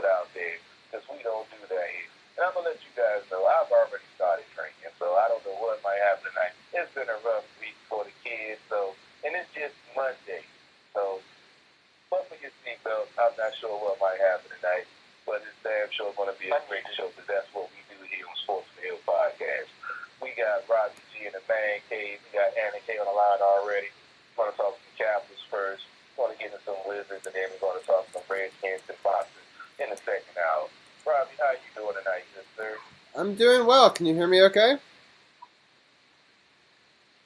put out there because we don't do that here. And I'm going to let you guys know, I've already started drinking, so I don't know what might happen tonight. It's been a rough week for the kids, and it's just Monday. So, buckle your seatbelt. I'm not sure what might happen tonight, but it's damn sure going to be a great show because that's what we do here on Sports on the Hill podcast. We got Robbie G in the man cave. We got Anna K on the line already. We're going to talk some Capitals first. We're going to get into some Wizards, and then we're going to talk some Redskins and boxing in the second hour. Robbie, how you doing tonight, good sir? I'm doing well. Can you hear me okay?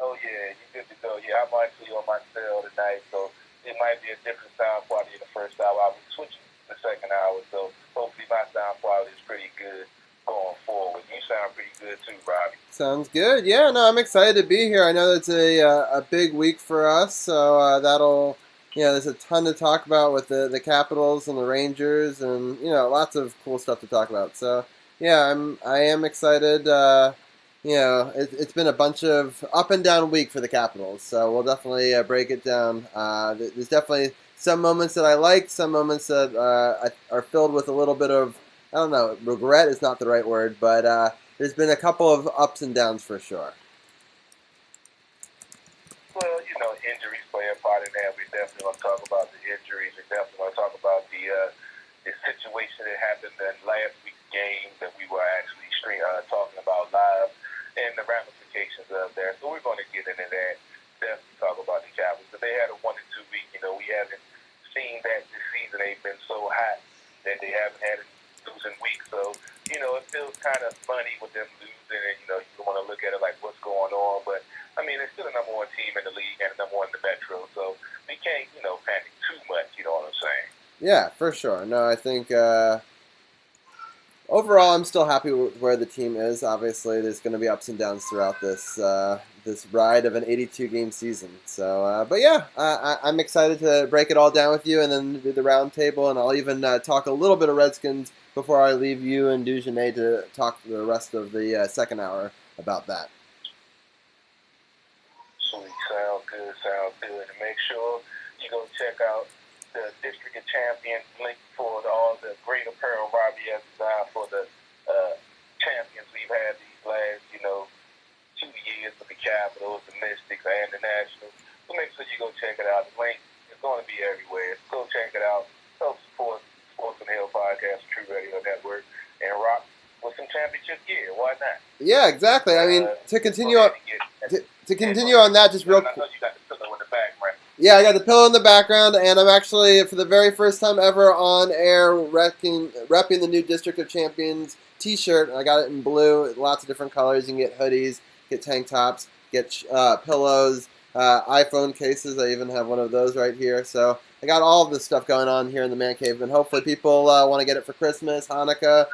Oh, yeah, you good to go. Yeah, I'm actually on my cell tonight, so it might be a different sound quality in the first hour. I'll be switching to the second hour, so hopefully my sound quality is pretty good going forward. You sound pretty good too, Robbie. Sounds good. Yeah, no, I'm excited to be here. I know it's a big week for us, so there's a ton to talk about with the Capitals and the Rangers, and lots of cool stuff to talk about. So yeah, I am excited. It's been a bunch of up and down week for the Capitals, so we'll definitely break it down. There's definitely some moments that I liked, some moments that are filled with a little bit of, I don't know, regret is not the right word, but there's been a couple of ups and downs for sure. Well, injuries play a part in that. We definitely want to talk about the injuries. We definitely want to talk about the situation that happened in last week's game that we were actually talking about live and the ramifications of that. So we're going to get into that. Definitely talk about the Capitals. But they had a 1-2 week. We haven't seen that this season. They've been so hot that they haven't had a losing week. So, it feels kind of funny with them losing, and, you want to look at it like what's going on. But, I mean, they're still the number one team in the league and the number one in the Metro. So we can't, panic too much, you know what I'm saying? Yeah, for sure. No, I think overall I'm still happy with where the team is. Obviously, there's going to be ups and downs throughout this ride of an 82-game season. So, but yeah, I'm excited to break it all down with you and then do the roundtable, and I'll even talk a little bit of Redskins before I leave you and Dujunnea to talk the rest of the second hour about that. Sweet, sound good. And make sure you go check out the District of Champions link for all the great apparel Robbie has designed for the champions we've had these last, 2 years with the Capitals, the Mystics, and the Nationals. So make sure you go check it out. The link is going to be everywhere. So go check it out. Help support Sports on the Hill podcast, True Radio Network, and rock with some championship gear. Why not? Yeah, exactly. I mean, to continue on that, just real quick. I know you got the pillow in the background. Yeah, I got the pillow in the background, and I'm actually, for the very first time ever on air, repping the new District of Champions t-shirt. I got it in blue, lots of different colors. You can get hoodies, get tank tops, get pillows, iPhone cases. I even have one of those right here. So I got all of this stuff going on here in the Man Cave, and hopefully people want to get it for Christmas, Hanukkah,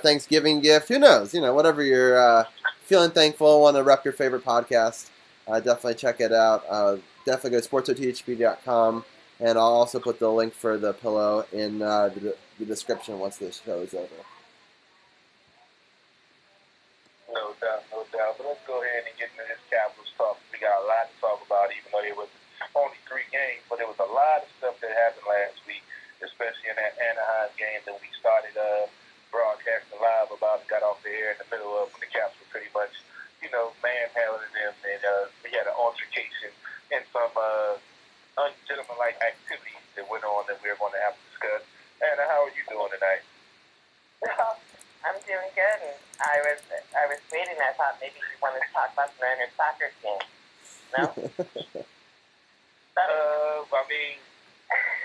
Thanksgiving gift. Who knows? Whatever you're feeling thankful, want to rep your favorite podcast, definitely check it out. Definitely go to SportsOTHP.com, and I'll also put the link for the pillow in the description once this show is over. No doubt. But let's go ahead and get into this Capitals talk. We got a lot to talk about, even though it was only 3 games, but there was a lot of stuff that happened last week, especially in that Anaheim game that we started broadcasting live about and got off the air in the middle of when the Caps were pretty much, manhandling them, and we had an altercation and some ungentlemanlike activities that went on that we're going to have to discuss. Anna, how are you doing tonight? I'm doing good. And I was waiting. I thought maybe you wanted to talk about the Niners soccer game. No? I mean,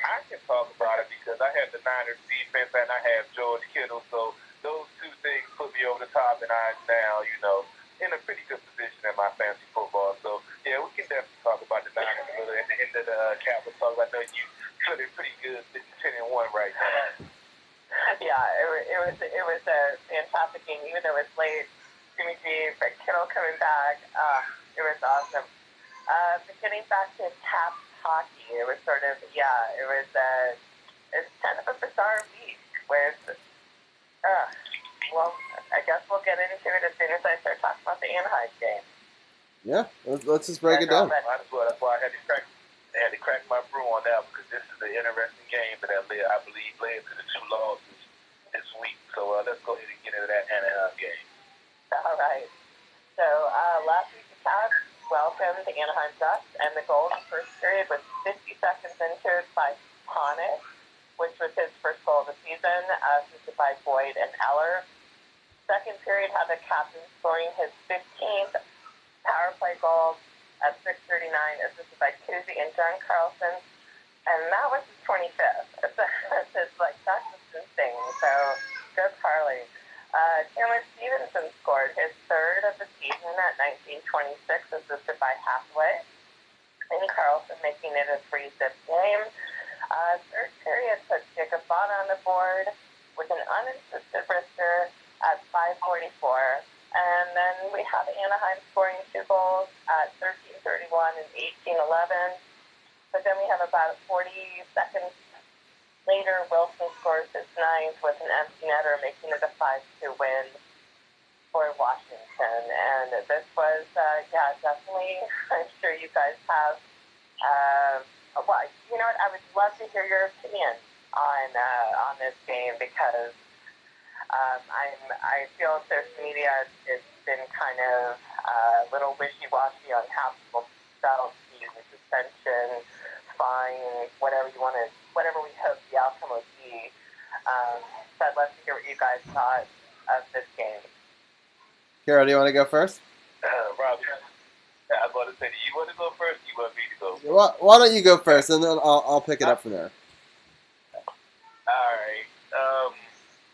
I can talk about it because I have the Niners defense and I have George Kittle, so those two things put me over the top, and I'm now, in a pretty good position in my fantasy football. So, yeah, we can definitely talk about the Niners a little at the end of the Capitals talk. I know you feeling pretty good, 10-1 right now. Yeah, it was a fantastic game, even though it was late. Jimmy G, Fred Kittle coming back. It was awesome. But getting back to Caps hockey, it was sort of, it's kind of a bizarre week where I guess we'll get into it as soon as I start talking about the Anaheim game. Yeah, let's just break it down. That's why I had to crack my brew on that, because this is an interesting game that I believe led to the 2 losses this week. So let's go ahead and get into that Anaheim game. All right. So last week the Caps welcomed the Anaheim Ducks, and the goal in the first period was 50 seconds into it by Tonic, which was his first goal of the season, assisted by Boyd and Eller. Second period had the captain scoring his 15th power play goal at 6:39, assisted by Kuzi and John Carlson, and that was his 25th. It's like, that's just insane. So, go Carly. Chandler Stevenson scored his 3rd of the season at 19:26, assisted by Hathaway, and Carlson making it a 3-zip game. Third period put Jacob Bada on the board with an unassisted wrister at 5:44. And then we have Anaheim scoring 2 goals at 13:31 and 18:11. But then we have about 40 seconds later, Wilson scores his 9th with an empty netter, making it a 5-2 win for Washington. And this was, definitely, I'm sure you guys have, well, you know what, I would love to hear your opinion on this game, because I feel social media has been kind of a little wishy-washy on how people felt the suspension, fine, whatever we hope the outcome would be. So I'd love to hear what you guys thought of this game. Carroll, do you want to go first? Robbie, I was going to say, do you want to go first? Or you want me to go first? Well, why don't you go first, and then I'll pick it up from there. All right.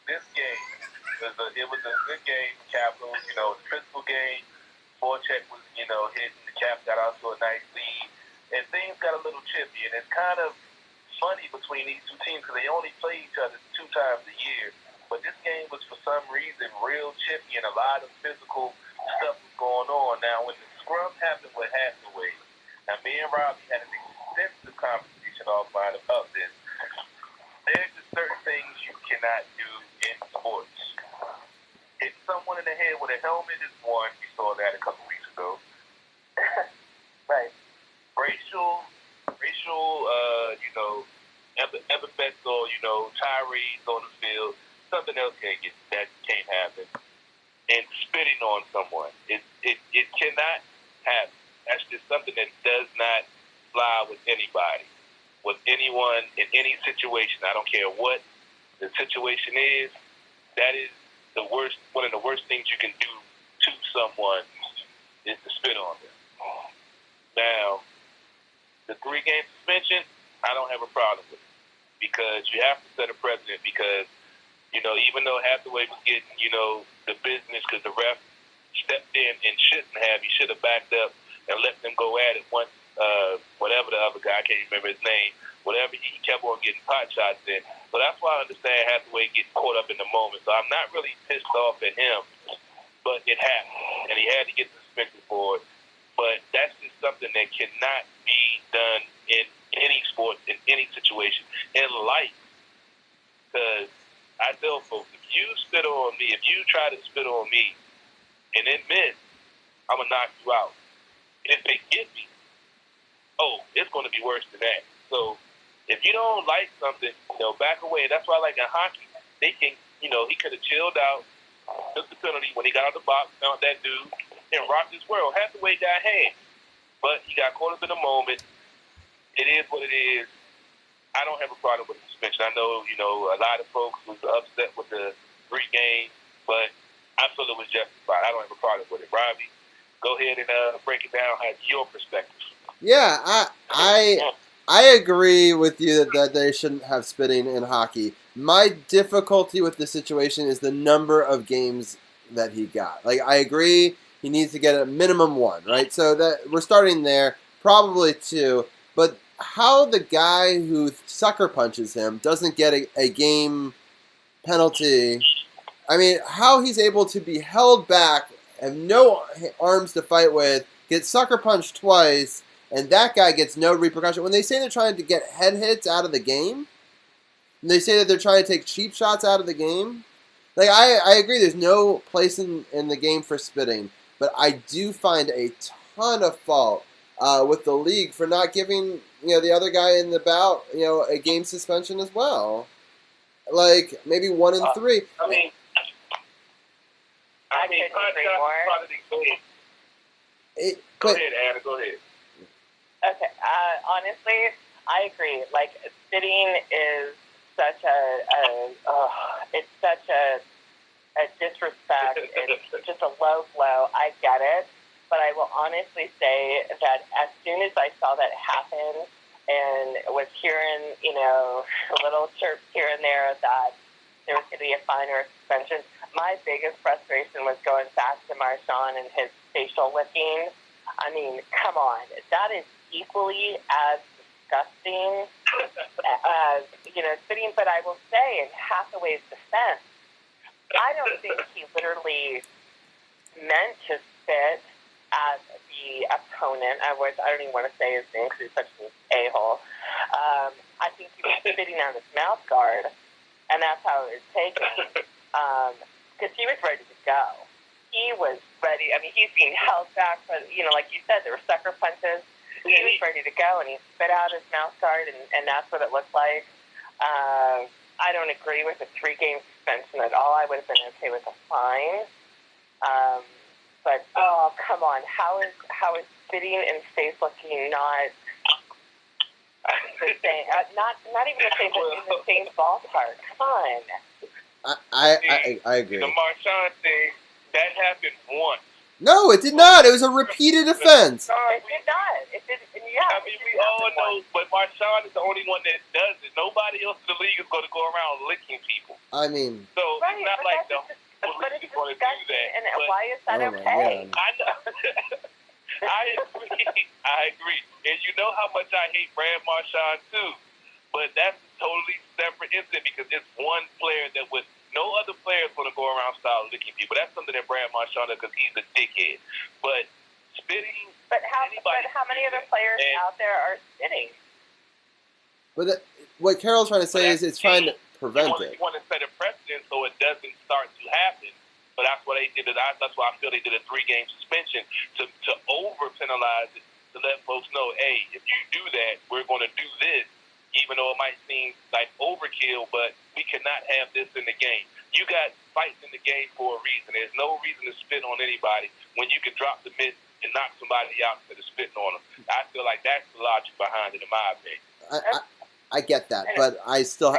This game was a good game. Capitals, the physical game. Forecheck was, hitting. The Caps got out to a nice lead, and things got a little chippy. And it's kind of funny between these 2 teams because they only play each other 2 times a year. But this game was, for some reason, real chippy, and a lot of physical stuff was going on. Now, when the scrum happened with Hathaway, now me and Robbie had an extensive conversation offline about this. There's just certain things you cannot do in sports. Hit someone in the head with a helmet is one. We saw that a couple weeks ago. Right. Racial, epithets or, tirades on the field. Something else can't happen. And spitting on someone. It cannot happen. That's just something that does not fly with anybody. With anyone in any situation. I don't care what the situation is. That is the worst. One of the worst things you can do to someone is to spit on them. Now, the 3-game suspension, I don't have a problem with it, because you have to set a precedent. Because even though Hathaway was getting the business because the ref stepped in and he should have backed up and let them go at it once. Whatever the other guy, I can't remember his name, whatever, he kept on getting pot shots in. So that's why I understand Hathaway getting caught up in the moment. So I'm not really pissed off at him, but it happened, and he had to get suspended for it. But that's just something that cannot be done in any sport, in any situation, in life. Because I tell folks, if you spit on me, if you try to spit on me and then miss, I'm going to knock you out. And if they get me, it's going to be worse than that. So if you don't like something, back away. That's why, like in hockey, they can, he could have chilled out, took the penalty when he got out the box, found that dude, and rocked his world. Hathaway got hands, but he got caught up in the moment. It is what it is. I don't have a problem with the suspension. I know, a lot of folks was upset with the 3 games, but I feel it was justified. I don't have a problem with it. Robbie, go ahead and break it down. Have your perspective. Yeah, I agree with you that they shouldn't have spitting in hockey. My difficulty with the situation is the number of games that he got. Like, I agree he needs to get a minimum 1, right? So that we're starting there, probably 2. But how the guy who sucker punches him doesn't get a game penalty, I mean, how he's able to be held back, have no arms to fight with, get sucker punched twice, and that guy gets no repercussion. When they say they're trying to get head hits out of the game, and they say that they're trying to take cheap shots out of the game, like, I agree there's no place in the game for spitting, but I do find a ton of fault with the league for not giving the other guy in the bout, a game suspension as well. Like maybe 1 and 3. I couldn't agree more. Go ahead, Anna. Go ahead. Okay. Honestly, I agree. Like, sitting is such it's such a disrespect. It's just a low blow. I get it. But I will honestly say that as soon as I saw that happen and was hearing, little chirps here and there that there was going to be a fine or a suspension, my biggest frustration was going back to Marshawn and his facial licking. I mean, come on. That is equally as disgusting as, spitting. But I will say, in Hathaway's defense, I don't think he literally meant to spit at the opponent. I don't even want to say his name because he's such an a-hole. I think he was spitting on his mouth guard, and that's how it was taken. Because he was ready to go. He was ready. I mean, he's being held back, but, like you said, there were sucker punches. He was ready to go, and he spit out his mouth guard, and that's what it looked like. I don't agree with a 3-game suspension at all. I would have been okay with a fine. But come on, how is spitting and face looking not the same? Not even the same, but in the same ballpark. Come on. I agree. The Marshawn thing that happened once. No, it did not. It was a repeated offense. It did not. It did. Yeah. I mean, we all know, but Marshawn is the only one that does it. Nobody else in the league is going to go around licking people. I mean, so it's not like the police is going to do that. And why is that okay? I know. I agree. And you know how much I hate Brad Marshawn too. But that's a totally separate incident because it's one player that would. No other player is going to go around style licking people. That's something that Brad Marshawn does because he's a dickhead. But spitting. But how many other players out there are spitting? But what Carroll's trying to say is it's trying to prevent it. You want to set a precedent so it doesn't start to happen. But that's why they did it. That's why I feel they did a 3-game suspension to over penalize it, to let folks know, hey, if you do that, we're going to do this. Even though it might seem like overkill, but we cannot have this in the game. You got fights in the game for a reason. There's no reason to spit on anybody when you can drop the mitt and knock somebody out instead of spitting on them. I feel like that's the logic behind it, in my opinion. I get that, but I still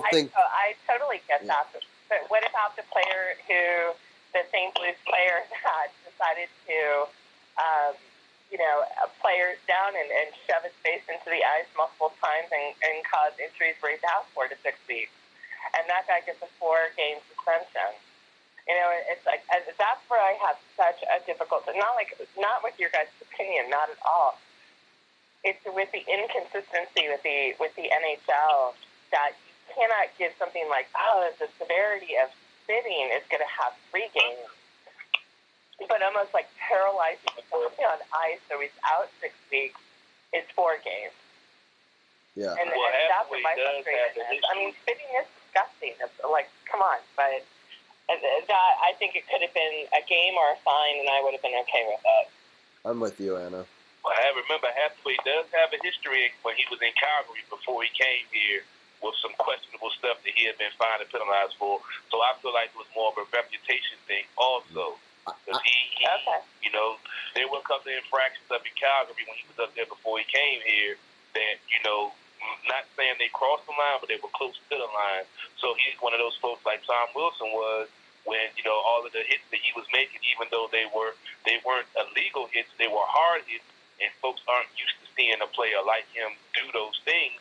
think... I totally get that. But what about the player the St. Louis player that decided to... players down and shove his face into the ice multiple times and cause injuries where he's out 4 to 6 weeks. And that guy gets a 4-game suspension. It's like, that's where I have such a difficult, not with your guys' opinion, not at all. It's with the inconsistency with the NHL that you cannot give something like, the severity of spitting is going to have 3 games. But almost like paralyzing somebody on ice so he's out 6 weeks is 4 games. Yeah. And that's what my frustration is. I mean, spitting is disgusting. It's like, come on. But that, I think it could have been a game or a fine, and I would have been okay with that. I'm with you, Anna. Well, I remember Hathaway does have a history when he was in Calgary before he came here with some questionable stuff that he had been fined and penalized for. So I feel like it was more of a reputation thing also. Because there were a couple of infractions up in Calgary when he was up there before he came here that, not saying they crossed the line, but they were close to the line. So he's one of those folks like Tom Wilson was when, all of the hits that he was making, even though they weren't illegal hits, they were hard hits, and folks aren't used to seeing a player like him do those things.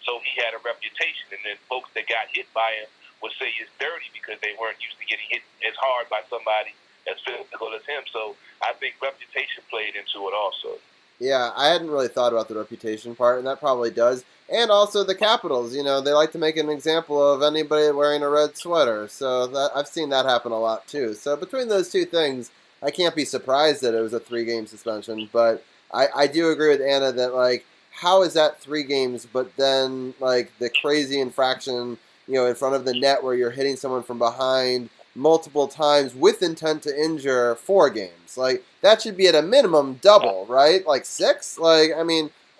So he had a reputation, and then folks that got hit by him would say he's dirty because they weren't used to getting hit as hard by somebody as physical as him. So I think reputation played into it also. Yeah, I hadn't really thought about the reputation part, and that probably does. And also the Capitals, they like to make an example of anybody wearing a red sweater. So I've seen that happen a lot too. So between those two things, I can't be surprised that it was a 3-game suspension. But I do agree with Anna that, how is that 3 games, but then, the crazy infraction, in front of the net where you're hitting someone from behind multiple times with intent to injure 4 games. That should be at a minimum double, right? 6?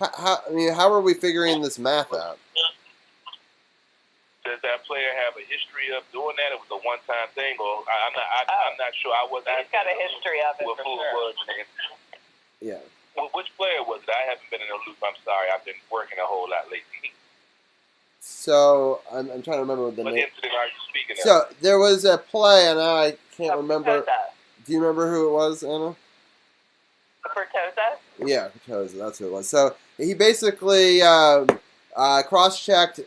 how are we figuring this math out? Does that player have a history of doing that? It was a one-time thing, or I'm not sure. I was. He's got a history of it for who sure. It was. Yeah. Well, which player was it? I haven't been in the loop. I'm sorry. I've been working a whole lot lately. So I'm trying to remember what the name. What incident are you speaking of? So there was a play, and now I can't remember. Bertoza. Do you remember who it was, Anna? Bertoza? Yeah, Bertoza. That's who it was. So he basically cross-checked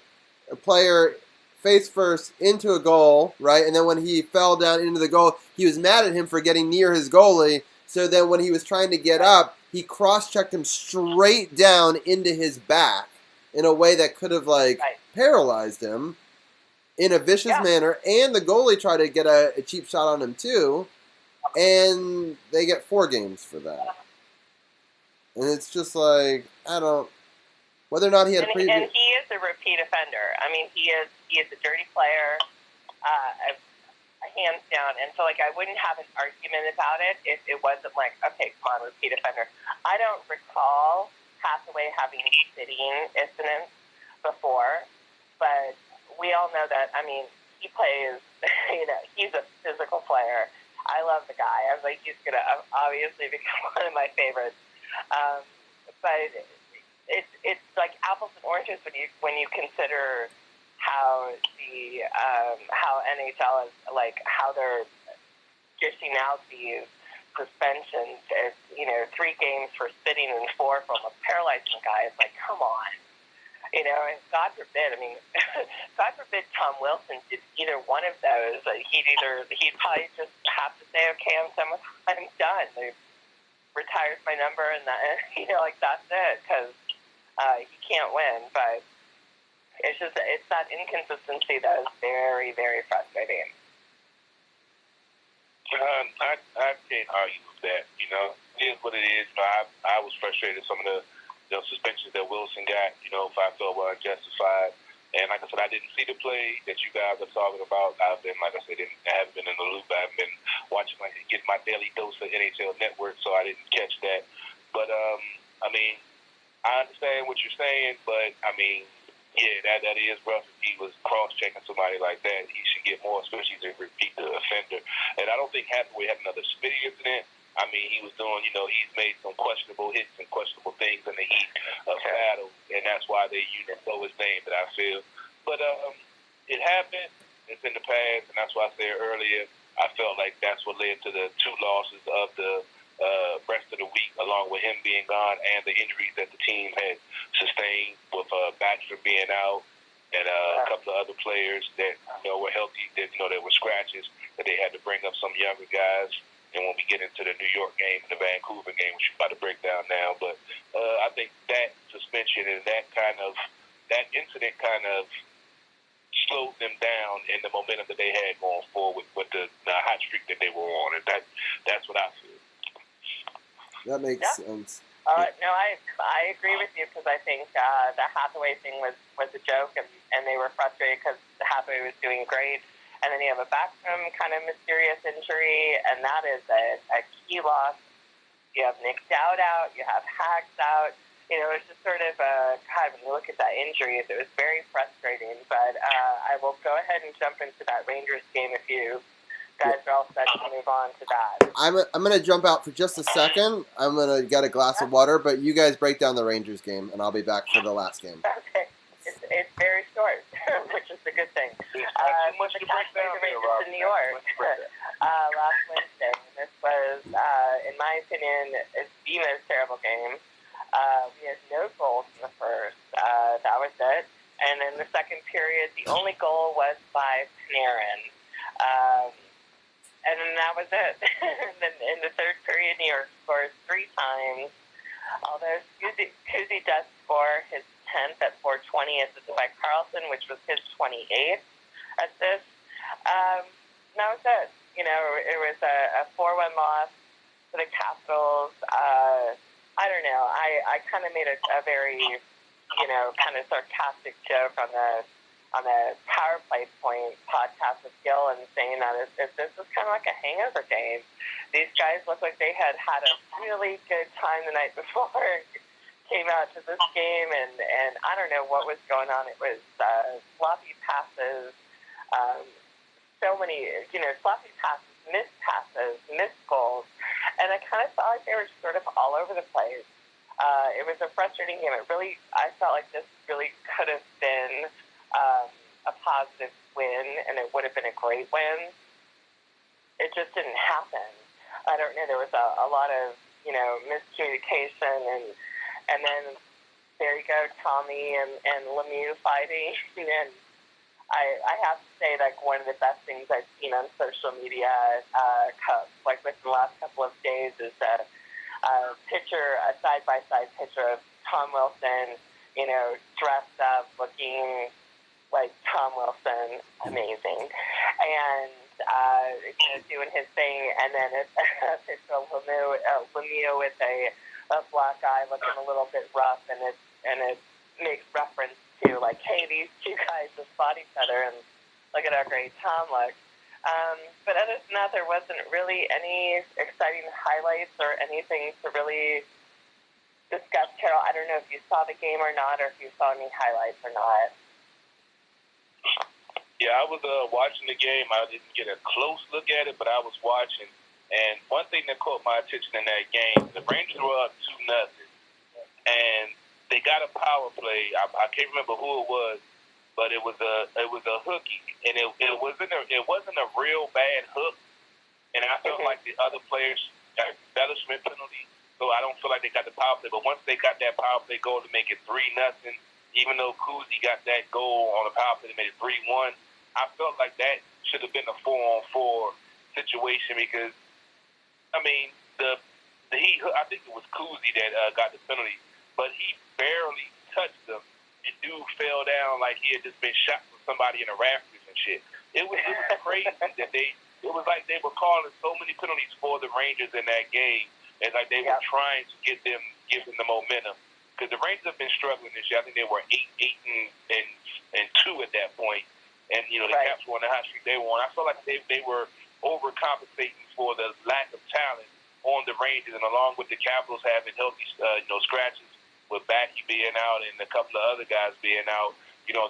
a player face first into a goal, right? And then when he fell down into the goal, he was mad at him for getting near his goalie. So then when he was trying to get up, he cross-checked him straight down into his back in a way that could have, paralyzed him in a vicious manner. And the goalie tried to get a cheap shot on him, too. And they get 4 games for that. And it's just like, I don't... Whether or not he had previous... And he is a repeat offender. I mean, he is a dirty player, hands down. And so, I wouldn't have an argument about it if it wasn't okay, come on, repeat offender. I don't recall Hathaway having sitting incidents before, but we all know that, he plays, he's a physical player. I love the guy. I was like, he's going to obviously become one of my favorites. But it's like apples and oranges when you consider how how NHL is how they're dishing out these suspensions. It's 3 games for spitting and 4 from a paralyzing guy. It's like, come on, and God forbid. God forbid Tom Wilson did either one of those. He'd probably just have to say, okay, I'm done. They've retired my number, and that that's it, because he can't win. But it's that inconsistency that is very, very frustrating. I can't argue with that. It is what it is. I was frustrated with some of the suspensions that Wilson got. If I felt were unjustified. And like I said, I didn't see the play that you guys are talking about. I've been, like I said, I haven't been in the loop. I haven't been watching, getting my daily dose of NHL Network, so I didn't catch that. But, I understand what you're saying, but, yeah, that is rough. If he was cross-checking somebody like that, he should get more, especially to repeat the offender. And I don't think Hathaway had another spitting incident. He was doing, he's made some questionable hits and questionable things in the heat of battle, and that's why they know his name, that I feel. But it happened. It's in the past, and that's why I said earlier, I felt like that's what led to the 2 losses of the rest of the week, along with him being gone and the injuries that the team had sustained, with Bachelor being out and a couple of other players that were healthy, that that were scratches, that they had to bring up some younger guys. And when we get into the New York game and the Vancouver game, which we're about to break down now, but I think that suspension and that incident kind of slowed them down in the momentum that they had going forward with the hot streak that they were on, and that's what I feel. That makes sense. No, I agree with you, because I think the Hathaway thing was a joke, and they were frustrated because Hathaway was doing great. And then you have a backroom kind of mysterious injury, and that is a key loss. You have Nick Dowd out. You have Hags out. It's just sort of when you look at that injury, it was very frustrating. But I will go ahead and jump into that Rangers game if you guys are all set to move on to that. I'm going to jump out for just a second. I'm going to get a glass of water, but you guys break down the Rangers game, and I'll be back for the last game. Okay. It's very short, which is a good thing. The Rangers in New York last Wednesday. This was, in my opinion, it's the most terrible game. We had no goals in the first. That was it. And in the second period, the only goal was by Panarin. And then that was it. And then in the third period, New York scores 3 times. Although Kuzi does score his 10th at 4:20 assisted by Carlson, which was his 28th assist. That was it. It was a 4-1 loss for the Capitals. I don't know. I kind of made a very, kind of sarcastic joke on the Power Play Point podcast with Gil, and saying that if this was kind of like a hangover game. These guys looked like they had a really good time the night before, came out to this game, and I don't know what was going on. It was sloppy passes, so many, sloppy passes, missed passes, missed goals, and I kind of felt like they were sort of all over the place. It was a frustrating game. I felt like this really could have been a positive win, and it would have been a great win. It just didn't happen. I don't know. There was a lot of, miscommunication, and then there you go, Tommy and Lemieux fighting. And I have to say, like, one of the best things I've seen on social media, like within the last couple of days, is a side-by-side picture of Tom Wilson, dressed up, looking like Tom Wilson, amazing, and doing his thing, and then a picture of Lemieux with a black eye, looking a little bit rough, and it makes reference to, like, hey, these two guys just fought each other, and look at how great Tom looks. But other than that, there wasn't really any exciting highlights or anything to really discuss. Carroll, I don't know if you saw the game or not, or if you saw any highlights or not. Yeah, I was watching the game. I didn't get a close look at it, but I was watching. And one thing that caught my attention in that game, the Rangers were up 2-0, and they got a power play. I can't remember who it was, but it was a hooky, and it wasn't a real bad hook. And I felt like the other players got embellishment penalty, so I don't feel like they got the power play. But once they got that power play goal to make it 3-0, even though Kuzi got that goal on the power play to make it 3-1, I felt like that should have been a 4-on-4 situation because, I mean, I think it was Kuzi that got the penalty, but he barely touched them, and dude fell down like he had just been shot from somebody in the rafters and shit. It was crazy that it was like they were calling so many penalties for the Rangers in that game, and like they were trying to give them the momentum. Because the Rangers have been struggling this year. I think they were 8-2 at that point. And, the Caps were on the hot streak they won. I felt like they were overcompensating for the lack of talent on the Rangers, and along with the Capitals having healthy, scratches with Backy being out and a couple of other guys being out,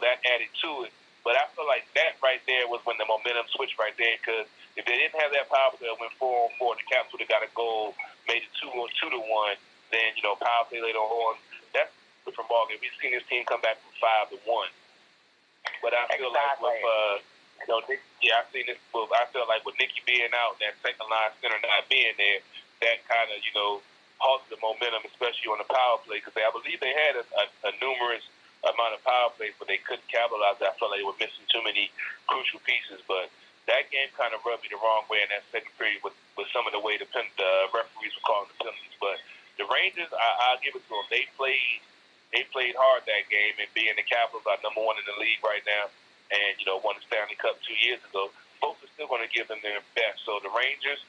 that added to it. But I feel like that right there was when the momentum switched right there, because if they didn't have that power play that went 4-on-4, the Caps would have got a goal, made it 2-1, then, power play later on. That's a different ballgame. We've seen this team come back from 5-1. But I feel like with, I feel like with Nicky being out, that second line center not being there, that kind of, halted the momentum, especially on the power play, because I believe they had a numerous amount of power plays, but they couldn't capitalize. I felt like they were missing too many crucial pieces. But that game kind of rubbed me the wrong way in that second period with some of the way the referees were calling the penalties. But the Rangers, I'll give it to them. They played hard that game, and being the Capitals are number one in the league right now, and won the Stanley Cup 2 years ago, folks are still going to give them their best. So the Rangers,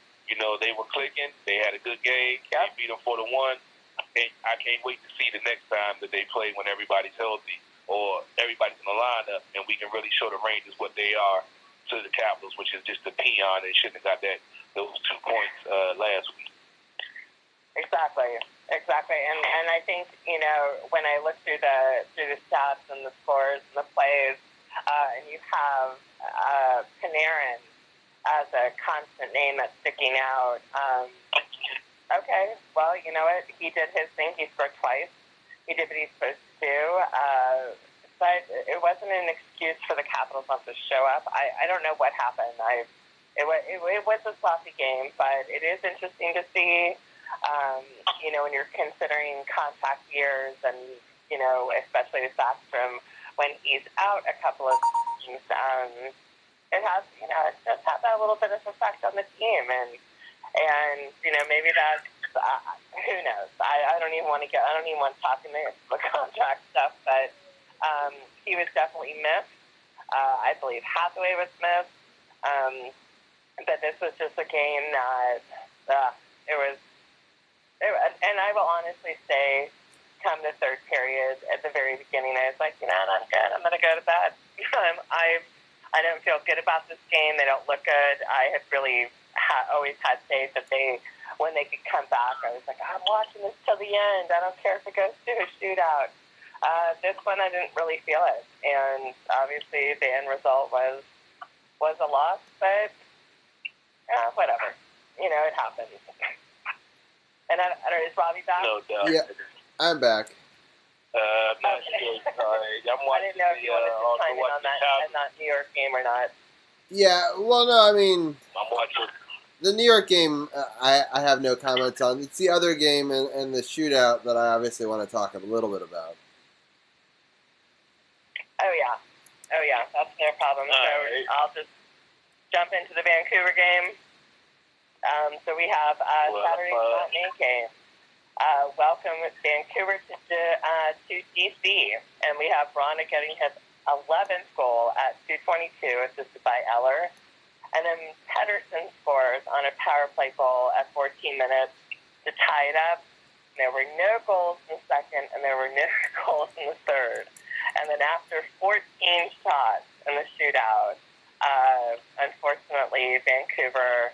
they were clicking. They had a good game. They beat them 4-1. I can't wait to see the next time that they play when everybody's healthy or everybody's in the lineup, and we can really show the Rangers what they are to the Capitals, which is just a peon. They shouldn't have got those 2 points last week. Exactly. And I think, when I look through the stats and the scores and the plays, and you have Panarin as a constant name that's sticking out. Okay, well, you know what? He did his thing. He scored twice. He did what he's supposed to do. But it wasn't an excuse for the Capitals not to show up. I don't know what happened. It was a sloppy game, but it is interesting to see, when you're considering contact years and, especially with Backstrom, when he's out a couple of games, it has, it does have that little bit of effect on the team. And maybe that's, who knows? I don't even want to talk in the contract stuff, but he was definitely missed. I believe Hathaway was missed. But this was just a game that and I will honestly say, come the third period, at the very beginning, I was like, I'm good. I'm going to go to bed. I don't feel good about this game. They don't look good. I have really always had faith that they when they could come back. I was like, I'm watching this till the end. I don't care if it goes to a shootout. This one, I didn't really feel it, and obviously the end result was a loss, but whatever. You know, it happens. And I don't know, is Robbie back? No doubt. Yeah, I'm back. I'm not sure. Sorry. I'm I didn't know if you wanted to chime in on that New York game or not. Yeah, well, no, I mean, I'm watching. the New York game, I have no comments on. It's the other game and the shootout that I obviously want to talk a little bit about. Oh, yeah, that's no problem. So I'll just jump into the Vancouver game. So we have Saturday's matinee game. Welcome Vancouver to DC, and we have Rana getting his 11th goal at 2:22, assisted by Eller, and then Pedersen scores on a power play goal at 14 minutes to tie it up. There were no goals in the second, and there were no goals in the third. And then after 14 shots in the shootout, unfortunately Vancouver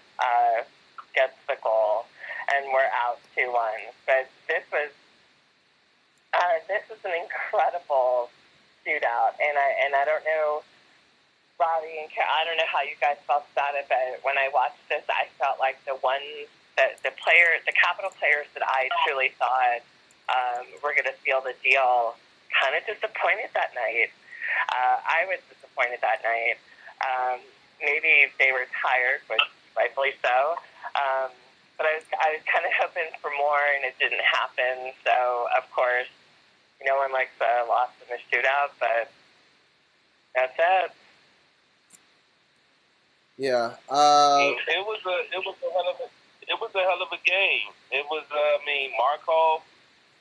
gets the goal, and we're out 2-1. But this was an incredible shootout, and I don't know, Robbie and I don't know how you guys felt about it, but when I watched this, I felt like the Capital players that I truly thought were going to seal the deal kind of disappointed that night. I was disappointed that night. Maybe they were tired, which rightfully so. But I was kind of hoping for more, and it didn't happen. So, of course, no one likes a loss in the shootout, but that's it. Yeah. It was a hell of a game. It was. Markov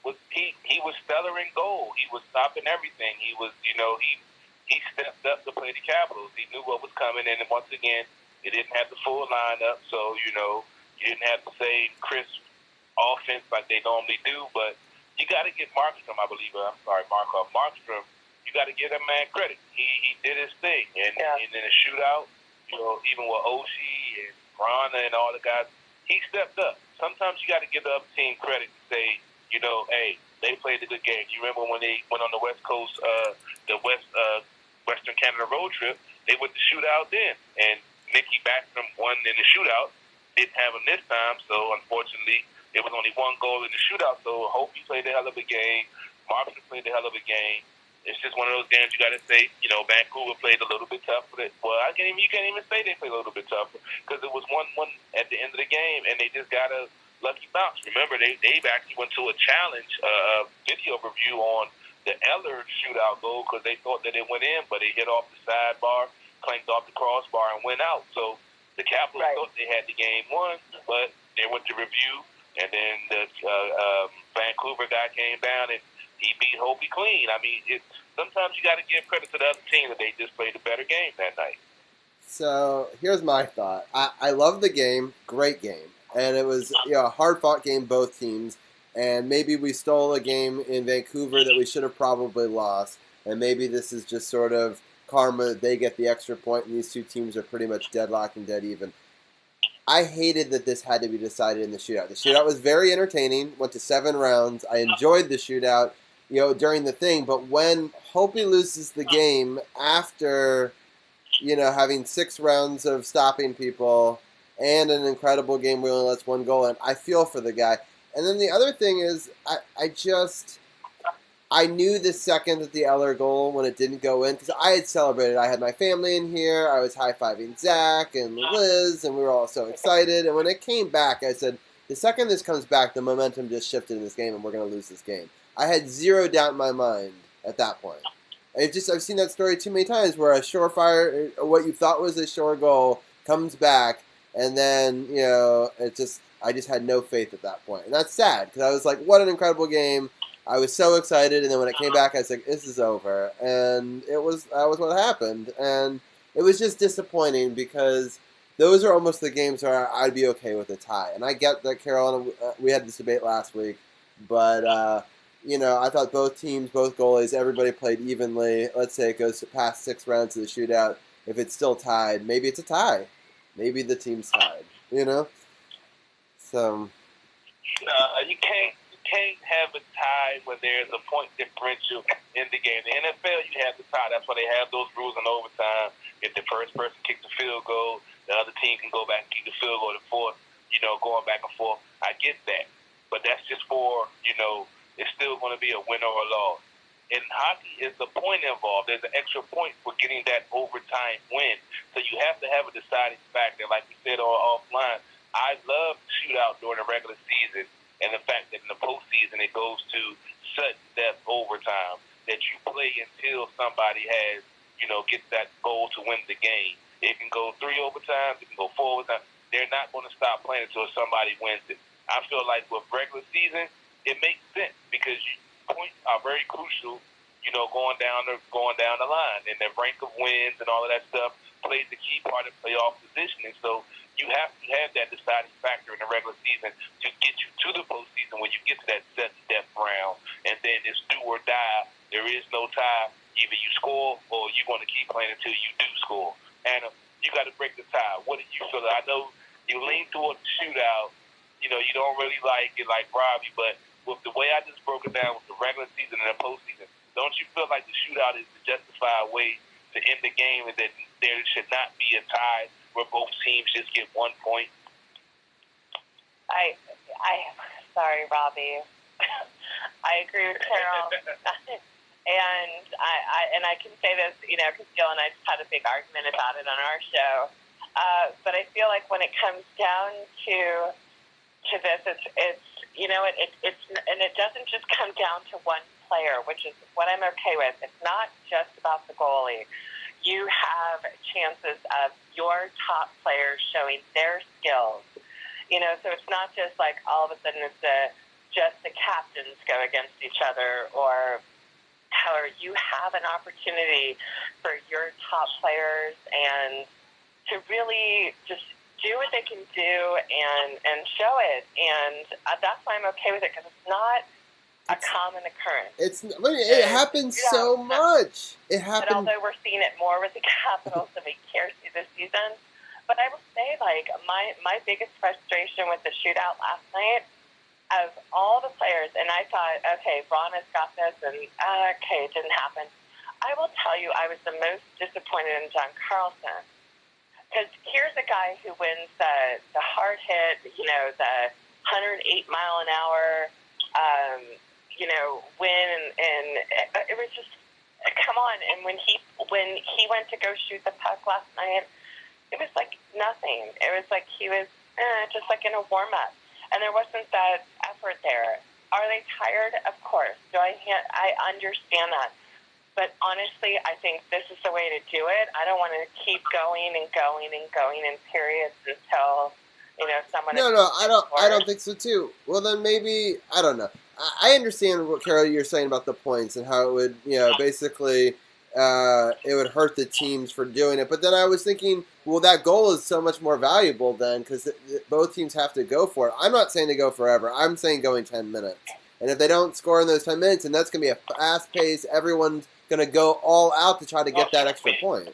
was he was stellar in goal. He was stopping everything. He was, he stepped up to play the Capitals. He knew what was coming, and once again, they didn't have the full lineup, so you didn't have the same crisp offense like they normally do. But you got to give Markstrom, Markstrom. You got to give that man credit. He did his thing, and in a shootout, even with Oshie and Rana and all the guys, he stepped up. Sometimes you got to give the other team credit and say, hey, they played a good game. You remember when they went on the West Coast, Western Canada road trip? They went to shootout then, and Nicky Backstrom won in the shootout. Didn't have him this time, so unfortunately, there was only one goal in the shootout. So Hope played a hell of a game. Markstrom played a hell of a game. It's just one of those games you got to say, Vancouver played a little bit tougher. Well, you can't even say they played a little bit tougher because it was 1-1 at the end of the game, and they just got a lucky bounce. Remember, they actually went to a challenge video review on the Eller shootout goal because they thought that it went in, but it hit off the sidebar, clanked off the crossbar, and went out. So the Capitals thought they had the game won, but they went to review, and then the Vancouver guy came down and he beat Hobie clean. I mean, sometimes you got to give credit to the other team that they just played a better game that night. So here's my thought. I love the game. Great game. And it was a hard-fought game, both teams. And maybe we stole a game in Vancouver that we should have probably lost. And maybe this is just sort of karma. They get the extra point, and these two teams are pretty much deadlocked and dead even. I hated that this had to be decided in the shootout. The shootout was very entertaining. Went to 7 rounds. I enjoyed the shootout, during the thing. But when Hopi loses the game after, having 6 rounds of stopping people and an incredible game where he only lets 1 goal in, I feel for the guy. And then the other thing is, I knew the second that the Eller goal, when it didn't go in, because I had celebrated. I had my family in here. I was high-fiving Zach and Liz, and we were all so excited. And when it came back, I said, the second this comes back, the momentum just shifted in this game, and we're going to lose this game. I had zero doubt in my mind at that point. I've seen that story too many times where a surefire, what you thought was a sure goal, comes back, and then, I just had no faith at that point. And that's sad, because I was like, what an incredible game. I was so excited, and then when it came back, I was like, this is over. And that was what happened. And it was just disappointing, because those are almost the games where I'd be okay with a tie. And I get that, Carroll, we had this debate last week, but, I thought both teams, both goalies, everybody played evenly. Let's say it goes past 6 rounds of the shootout. If it's still tied, maybe it's a tie. Maybe the team's tied, So you can't have a tie when there's a point differential in the game. In the NFL, you have the tie. That's why they have those rules in overtime. If the first person kicks the field goal, the other team can go back and kick the field goal to fourth. Going back and forth. I get that, but that's just for it's still going to be a win or a loss. In hockey, is the point involved. There's an extra point for getting that overtime win. So you have to have a deciding factor. Like we said offline, I love shootout during the regular season, and the fact that in the postseason it goes to sudden death overtime, that you play until somebody has, gets that goal to win the game. It can go 3 overtimes, it can go 4 overtimes. They're not going to stop playing until somebody wins it. I feel like with regular season, it makes sense because points are very crucial, going down the line, and the rank of wins and all of that stuff plays the key part of playoff positioning. So you have to have that deciding factor in the regular season to get you to the postseason when you get to that sudden death round, and then it's do or die. There is no tie. Either you score or you're going to keep playing until you do score. And you got to break the tie. What do you feel? I know you lean towards the shootout. You don't really like it like Robbie, but with the way I just broke it down with the regular season and the postseason, don't you feel like the shootout is the justified way to end the game, and that there should not be a tie where both teams just get 1 point? Sorry, Robbie. I agree with Carroll. And I can say this, because Gil and I just had a big argument about it on our show. But I feel like when it comes down to this, it's and it doesn't just come down to one player, which is what I'm okay with. It's not just about the goalie. You have chances of your top players showing their skills. So it's not just like all of a sudden it's just the captains go against each other, or however, you have an opportunity for your top players and to really just do what they can do and show it. And that's why I'm okay with it, because it's not a common occurrence. It happens so much. It happens. But although we're seeing it more with the Capitals than we care to this season, but I will say, my biggest frustration with the shootout last night, of all the players, and I thought, okay, Ron has got this, and okay, it didn't happen. I will tell you, I was the most disappointed in John Carlson. Because here's a guy who wins the hard hit, the 108 mile an hour, win, and it was just, come on. And when he went to go shoot the puck last night, it was like nothing. It was like he was just like in a warm up, and there wasn't that effort there. Are they tired? Of course. I understand that. But honestly, I think this is the way to do it. I don't want to keep going and going and going in periods until someone. No, I don't think so too. Well, then maybe I don't know. I understand what Carroll you're saying about the points and how it would basically it would hurt the teams for doing it. But then I was thinking, well, that goal is so much more valuable then because both teams have to go for it. I'm not saying to go forever. I'm saying going 10 minutes. And if they don't score in those 10 minutes, and that's going to be a fast pace, everyone's going to go all out to try to get that extra point.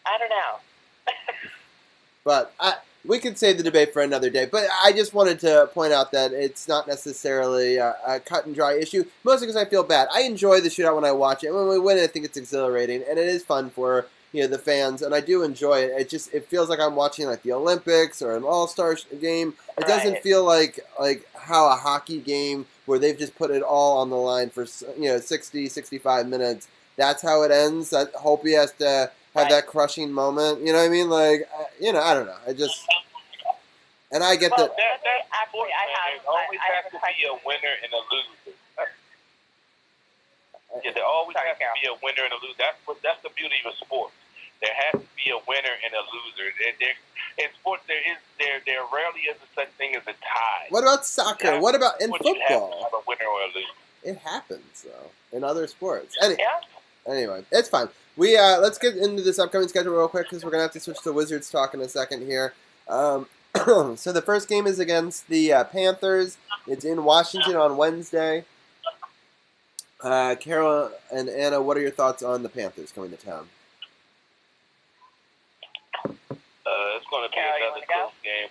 I don't know. But we could save the debate for another day. But I just wanted to point out that it's not necessarily a cut and dry issue, mostly because I feel bad. I enjoy the shootout when I watch it. When we win, I think it's exhilarating, and it is fun for the fans, and I do enjoy it. It feels like I'm watching like the Olympics or an All-Star game. It doesn't feel like how a hockey game where they've just put it all on the line for 60, 65 minutes. That's how it ends. That Holtby has to have that crushing moment. You know what I mean? I don't know. And I get that. Actually, always has to be a winner and a loser. Yeah, there always has to be a winner and a loser. That's the beauty of sports. There has to be a winner and a loser. In sports, there rarely is such thing as a tie. What about soccer? What about in football? You have to have a winner or a loser. It happens though in other sports. Anyway, it's fine. We let's get into this upcoming schedule real quick because we're gonna have to switch to Wizards talk in a second here. So the first game is against the Panthers. It's in Washington on Wednesday. Carol and Anna, what are your thoughts on the Panthers coming to town?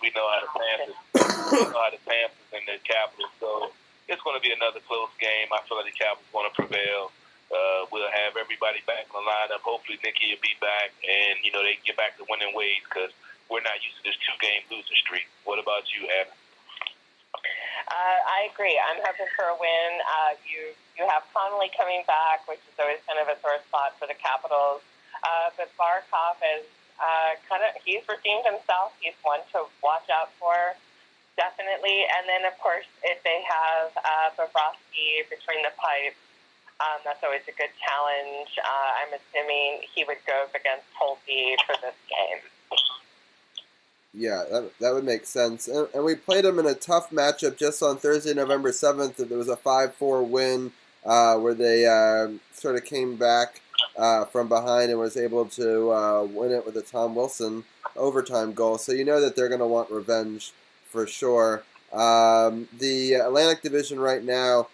we know how the Panthers and the Capitals. So it's going to be another close game. I feel like the Capitals going to prevail. We'll have everybody back in the lineup. Hopefully, Nikki will be back, and they can get back to winning ways because we're not used to this 2-game losing streak. What about you, Anna? I agree. I'm hoping for a win. You have Connolly coming back, which is always kind of a sore spot for the Capitals. But Barkov is he's redeemed himself. He's one to watch out for, definitely. And then, of course, if they have Bobrovsky between the pipes, that's always a good challenge. I'm assuming he would go up against Holtby for this game. Yeah, that would make sense. And we played them in a tough matchup just on Thursday, November 7th. There was a 5-4 win where they sort of came back from behind and was able to win it with a Tom Wilson overtime goal. So you know that they're going to want revenge for sure. The Atlantic Division right now,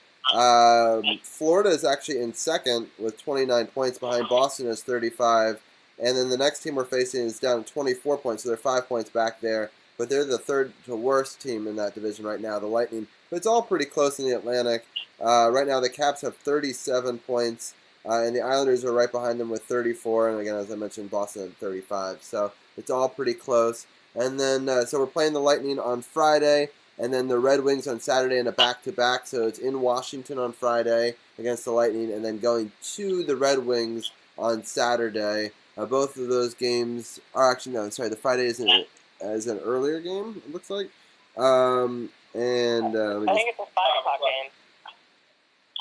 Florida is actually in second with 29 points behind Boston has 35. And then the next team we're facing is down to 24 points, so they're 5 points back there. But they're the third to worst team in that division right now, the Lightning. But it's all pretty close in the Atlantic. Right now the Caps have 37 points, and the Islanders are right behind them with 34. And again, as I mentioned, Boston at 35. So it's all pretty close. And then, so we're playing the Lightning on Friday, and then the Red Wings on Saturday in a back-to-back. So it's in Washington on Friday against the Lightning, and then going to the Red Wings on Saturday. Both of those games are actually, no, sorry, the Friday is an earlier game, it looks like. I think it's a 5 o'clock game.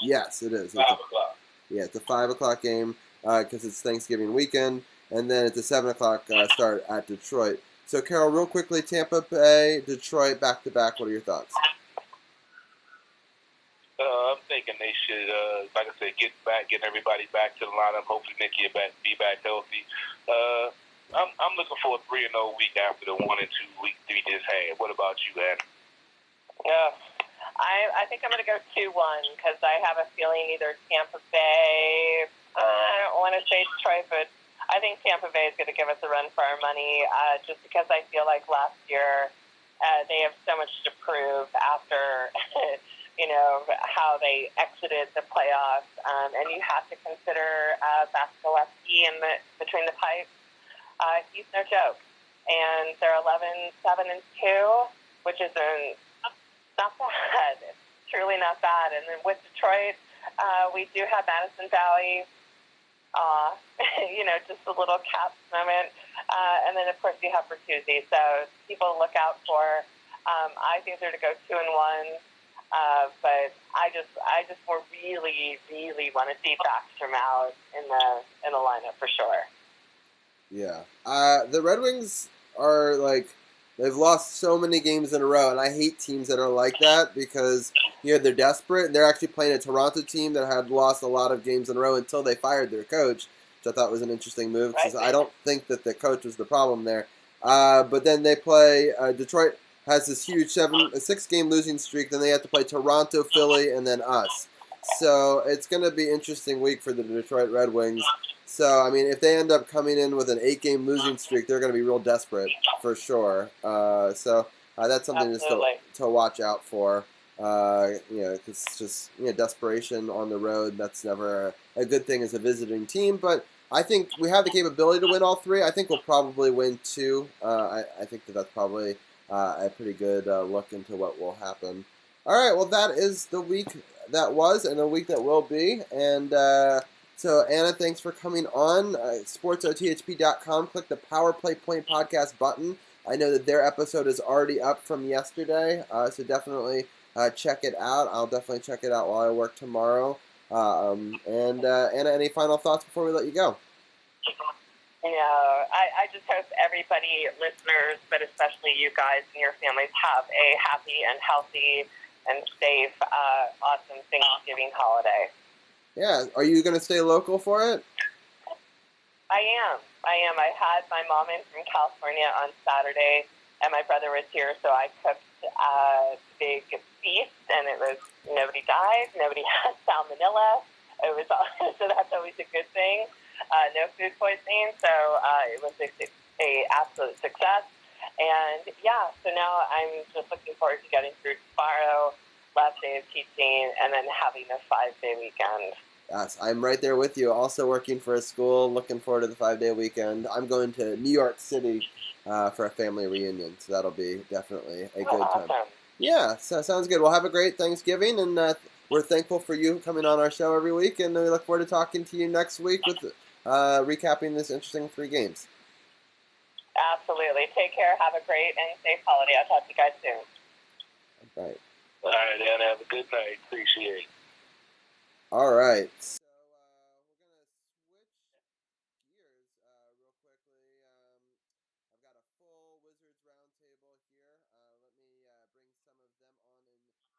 Yes, it is. 5 o'clock. Yeah, it's a 5 o'clock game because it's Thanksgiving weekend, and then it's a 7 o'clock start at Detroit. So, Carroll, real quickly, Tampa Bay, Detroit, back-to-back, what are your thoughts? I'm thinking they should, like I said, get everybody back to the lineup. Hopefully, Nikki will be back healthy. I'm looking for a 3-0 week after the 1-2 week we just had. What about you, Ann? Yeah, I think I'm going to go 2-1 because I have a feeling either Tampa Bay. I don't want to say Detroit, but I think Tampa Bay is going to give us a run for our money. Just because I feel like last year they have so much to prove after. How they exited the playoffs, and you have to consider Vasilevsky between the pipes. He's no joke, and they're 11-7-2, which is not bad. It's truly not bad. And then with Detroit, we do have Madison Valley. Just a little Caps moment, and then of course you have Bertuzzi. So people look out for. I think they're to go 2-1. But I just really, really want to see Backstrom out in the lineup for sure. Yeah. The Red Wings are they've lost so many games in a row, and I hate teams that are like that because they're desperate. They're actually playing a Toronto team that had lost a lot of games in a row until they fired their coach, which I thought was an interesting move because I don't think that the coach was the problem there. But then they play Detroit. Has this huge 6-game losing streak. Then they have to play Toronto, Philly, and then us. So it's going to be an interesting week for the Detroit Red Wings. So, I mean, if they end up coming in with an 8-game losing streak, they're going to be real desperate for sure. So that's something to watch out for. It's just desperation on the road. That's never a good thing as a visiting team. But I think we have the capability to win all 3. I think we'll probably win 2. I think that's probably a pretty good look into what will happen. All right, well, that is the week that was and the week that will be. And so, Anna, thanks for coming on. SportsOTHP.com. Click the Power Play Point Podcast button. I know that their episode is already up from yesterday, so definitely check it out. I'll definitely check it out while I work tomorrow. And Anna, any final thoughts before we let you go? I just hope everybody, listeners, but especially you guys and your families, have a happy and healthy and safe, awesome Thanksgiving holiday. Yeah. Are you going to stay local for it? I am. I had my mom in from California on Saturday, and my brother was here, so I cooked a big feast, and it was nobody died, nobody had salmonella. It was so that's always a good thing. No food poisoning, so it was a absolute success. And yeah, so now I'm just looking forward to getting through tomorrow, last day of teaching, and then having a 5-day weekend. Yes, I'm right there with you. Also working for a school, looking forward to the 5-day weekend. I'm going to New York City for a family reunion, so that'll be definitely a good time. Awesome. Yeah, so sounds good. Well, have a great Thanksgiving, and we're thankful for you coming on our show every week, and we look forward to talking to you next week with recapping this interesting 3 games. Absolutely. Take care. Have a great and safe holiday. I'll talk to you guys soon. All right. All right, Anna. Have a good night. Appreciate it. All right. So we're going to switch gears real quickly. I've got a full Wizards Roundtable here. Let me bring some of them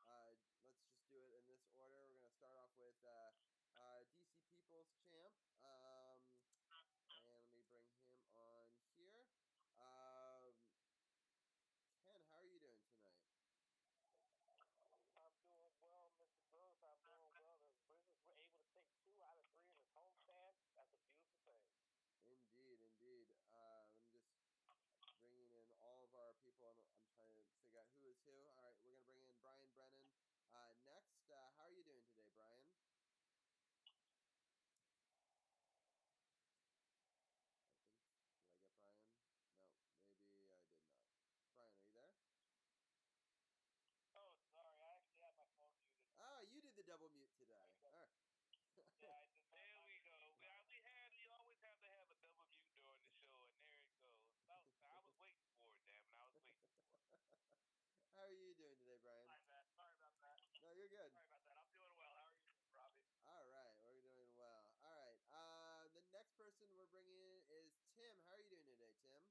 on, and let's just do it in this order. We're going to start off with DC People's Champ. And let me bring him on here. Ken, how are you doing tonight? I'm doing well, Mr. Gross. I'm doing well. The Wizards were able to take 2 out of 3 in this homestand. That's a beautiful thing. Indeed, indeed. Let me just bringing in all of our people. I'm trying to figure out who is who. All right, we're going to bring in Brennan next. How are you doing today, Brian? I think, did I get Brian? No, maybe I did not. Brian, are you there? Oh, sorry. I actually had my phone muted. Oh, you did the double mute today. All right. Yeah, I did. There we go. You always have to have a double mute during the show, and there it goes. I was waiting for it, damn it. I was waiting for it. How are you doing today, Brian? Sorry about that. No, you're good. Sorry about that. I'm doing well. How are you doing, Robbie? All right, we're doing well. All right, the next person we're bringing in is Tim. How are you doing today, Tim?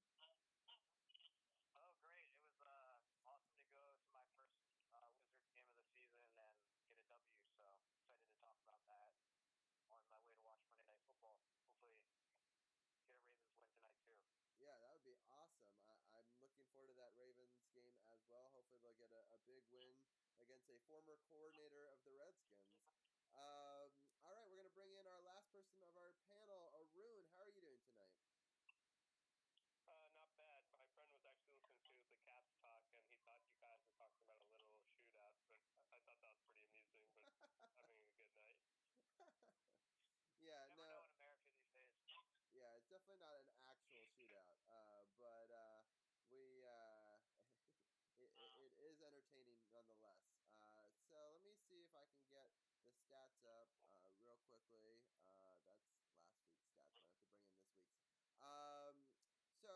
Oh, great. It was awesome to go to my first Wizards game of the season and get a W, so excited to talk about that on my way to watch Monday Night Football. Hopefully get a Ravens win tonight, too. Yeah, that would be awesome. I'm looking forward to that Ravens game as well. Hopefully they'll get a big win against a former coordinator of the Redskins. All right, we're going to bring in our last person of our panel, Arun. How are you doing tonight? Not bad. My friend was actually listening to the Caps talk, and he thought you guys were talking about a little shootout, but I thought that was pretty amusing, but having a good night. Yeah, Never know in America these days. Yeah, it's definitely not an actual shootout, but we it is entertaining nonetheless. So let me see if I can get the stats up real quickly. That's last week's stats. I have to bring in this week's. So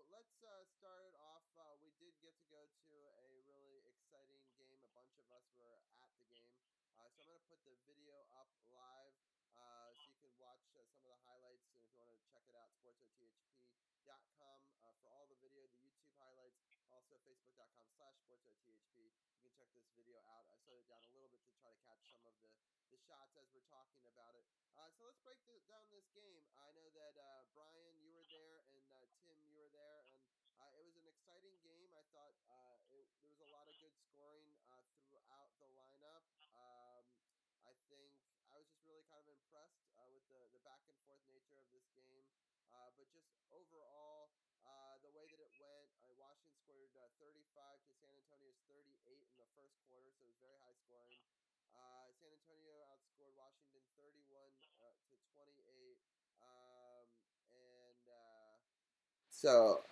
let's start it off. We did get to go to a really exciting game. A bunch of us were at the game. So I'm going to put the video up live so you can watch some of the highlights. And if you want to check it out, SportsOTHP.com for all the video, the YouTube highlights. Also, Facebook.com/SportsOTHP. You can check this video out. I slowed it down a little bit to try to catch some of the shots as we're talking about it. So let's break down this game. I know that Brian, you were there, and Tim, you were there, and it was an exciting game. I thought there was a lot of good scoring throughout the lineup. I think I was just really kind of impressed with the back and forth nature of this game. But just overall, the way that it went, Washington scored 35 to San Antonio's 38 in the first quarter, so it was very high scoring. San Antonio outscored Washington 31 to 28. And so,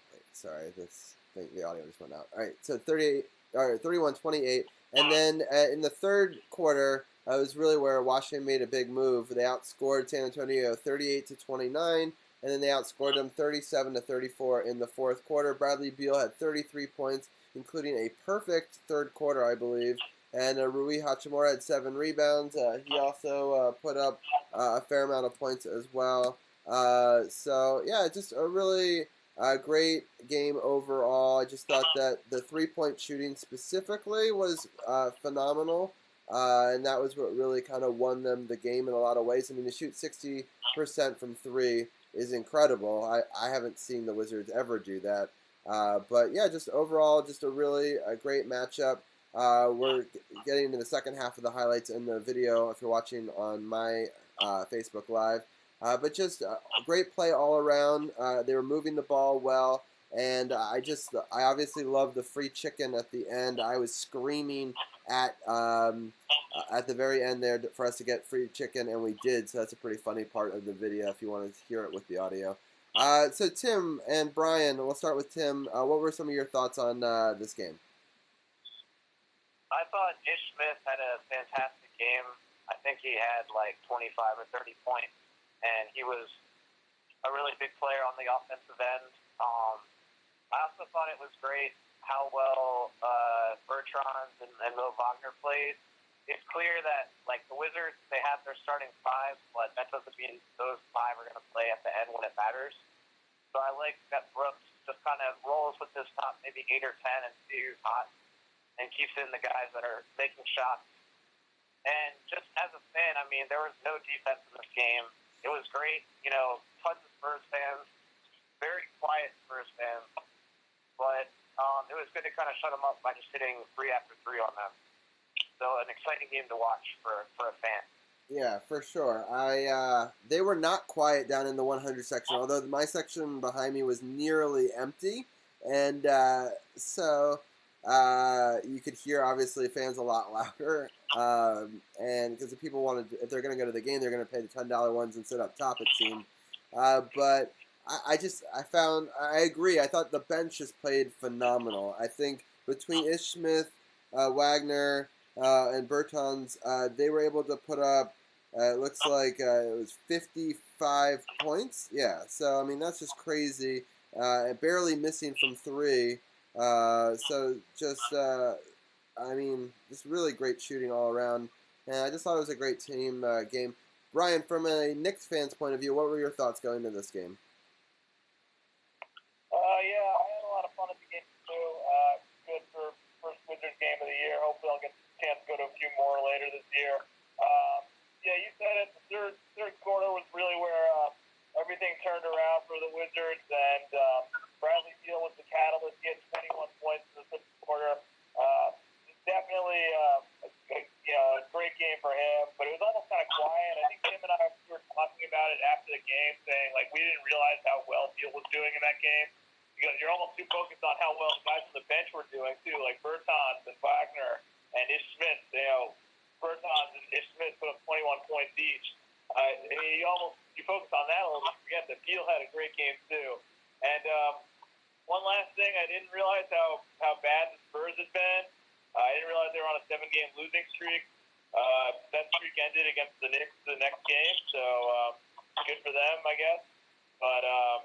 wait, sorry, the audio just went out. All right, so 31-28. And then in the third quarter, was really where Washington made a big move. They outscored San Antonio 38 to 29, and then they outscored them 37 to 34 in the fourth quarter. Bradley Beal had 33 points, including a perfect third quarter, I believe. And Rui Hachimura had 7 rebounds. He also put up a fair amount of points as well. So yeah, just a really great game overall. I just thought that the three-point shooting specifically was phenomenal, and that was what really kind of won them the game in a lot of ways. I mean, to shoot 60% from 3 is incredible. I haven't seen the Wizards ever do that. But yeah, just overall, just a really great matchup. We're getting into the second half of the highlights in the video if you're watching on my Facebook Live. but just great play all around. They were moving the ball well, and I obviously love the free chicken at the end. I was screaming at the very end there for us to get free chicken, and we did. So that's a pretty funny part of the video if you want to hear it with the audio. So Tim and Brian, we'll start with Tim. What were some of your thoughts on this game? I thought Ish Smith had a fantastic game. I think he had like 25 or 30 points, and he was a really big player on the offensive end. I also thought it was great how well Bertrand and Mo Wagner played. It's clear that, like, the Wizards, they have their starting five, but that doesn't mean those five are going to play at the end when it matters. So I like that Brooks just kind of rolls with his top maybe 8 or 10 and see who's hot and keeps in the guys that are making shots. And just as a fan, I mean, there was no defense in this game. It was great, tons of Spurs fans, very quiet Spurs fans, but it was good to kind of shut them up by just hitting 3 after 3 on them. So an exciting game to watch for a fan. Yeah, for sure. They were not quiet down in the 100 section, although my section behind me was nearly empty, and so you could hear obviously fans a lot louder, and because the people if they're going to go to the game, they're going to pay the $10 ones and sit up top. It seemed, but I agree. I thought the bench just played phenomenal. I think between Ish Smith, Wagner, and Bertans, they were able to put up, it looks like it was 55 points. Yeah, so, I mean, that's just crazy. Barely missing from 3. So, just, just really great shooting all around. And I just thought it was a great team game. Brian, from a Knicks fan's point of view, what were your thoughts going into this game? Yeah, I had a lot of fun at the game, too. Good for first Wizards game of the year. Hopefully I'll get the chance to go to a few more later this year. Yeah, you said it. The third quarter was really where everything turned around for the Wizards, and Bradley Beal was the catalyst. He had 21 points in the third quarter. Definitely a great game for him, but it was almost kind of quiet. I think Tim and I were talking about it after the game, saying, like, we didn't realize how well Beal was doing in that game, because you're almost too focused on how well the guys on the bench were doing, too, like Bertans and Wagner and Ish Smith. Bertans and Ish Smith put up 21 points each. You focus on that a little bit, forget that Beal had a great game, too. And one last thing, I didn't realize how bad the Spurs had been. I didn't realize they were on a 7-game losing streak. That streak ended against the Knicks the next game, so good for them, I guess. But, I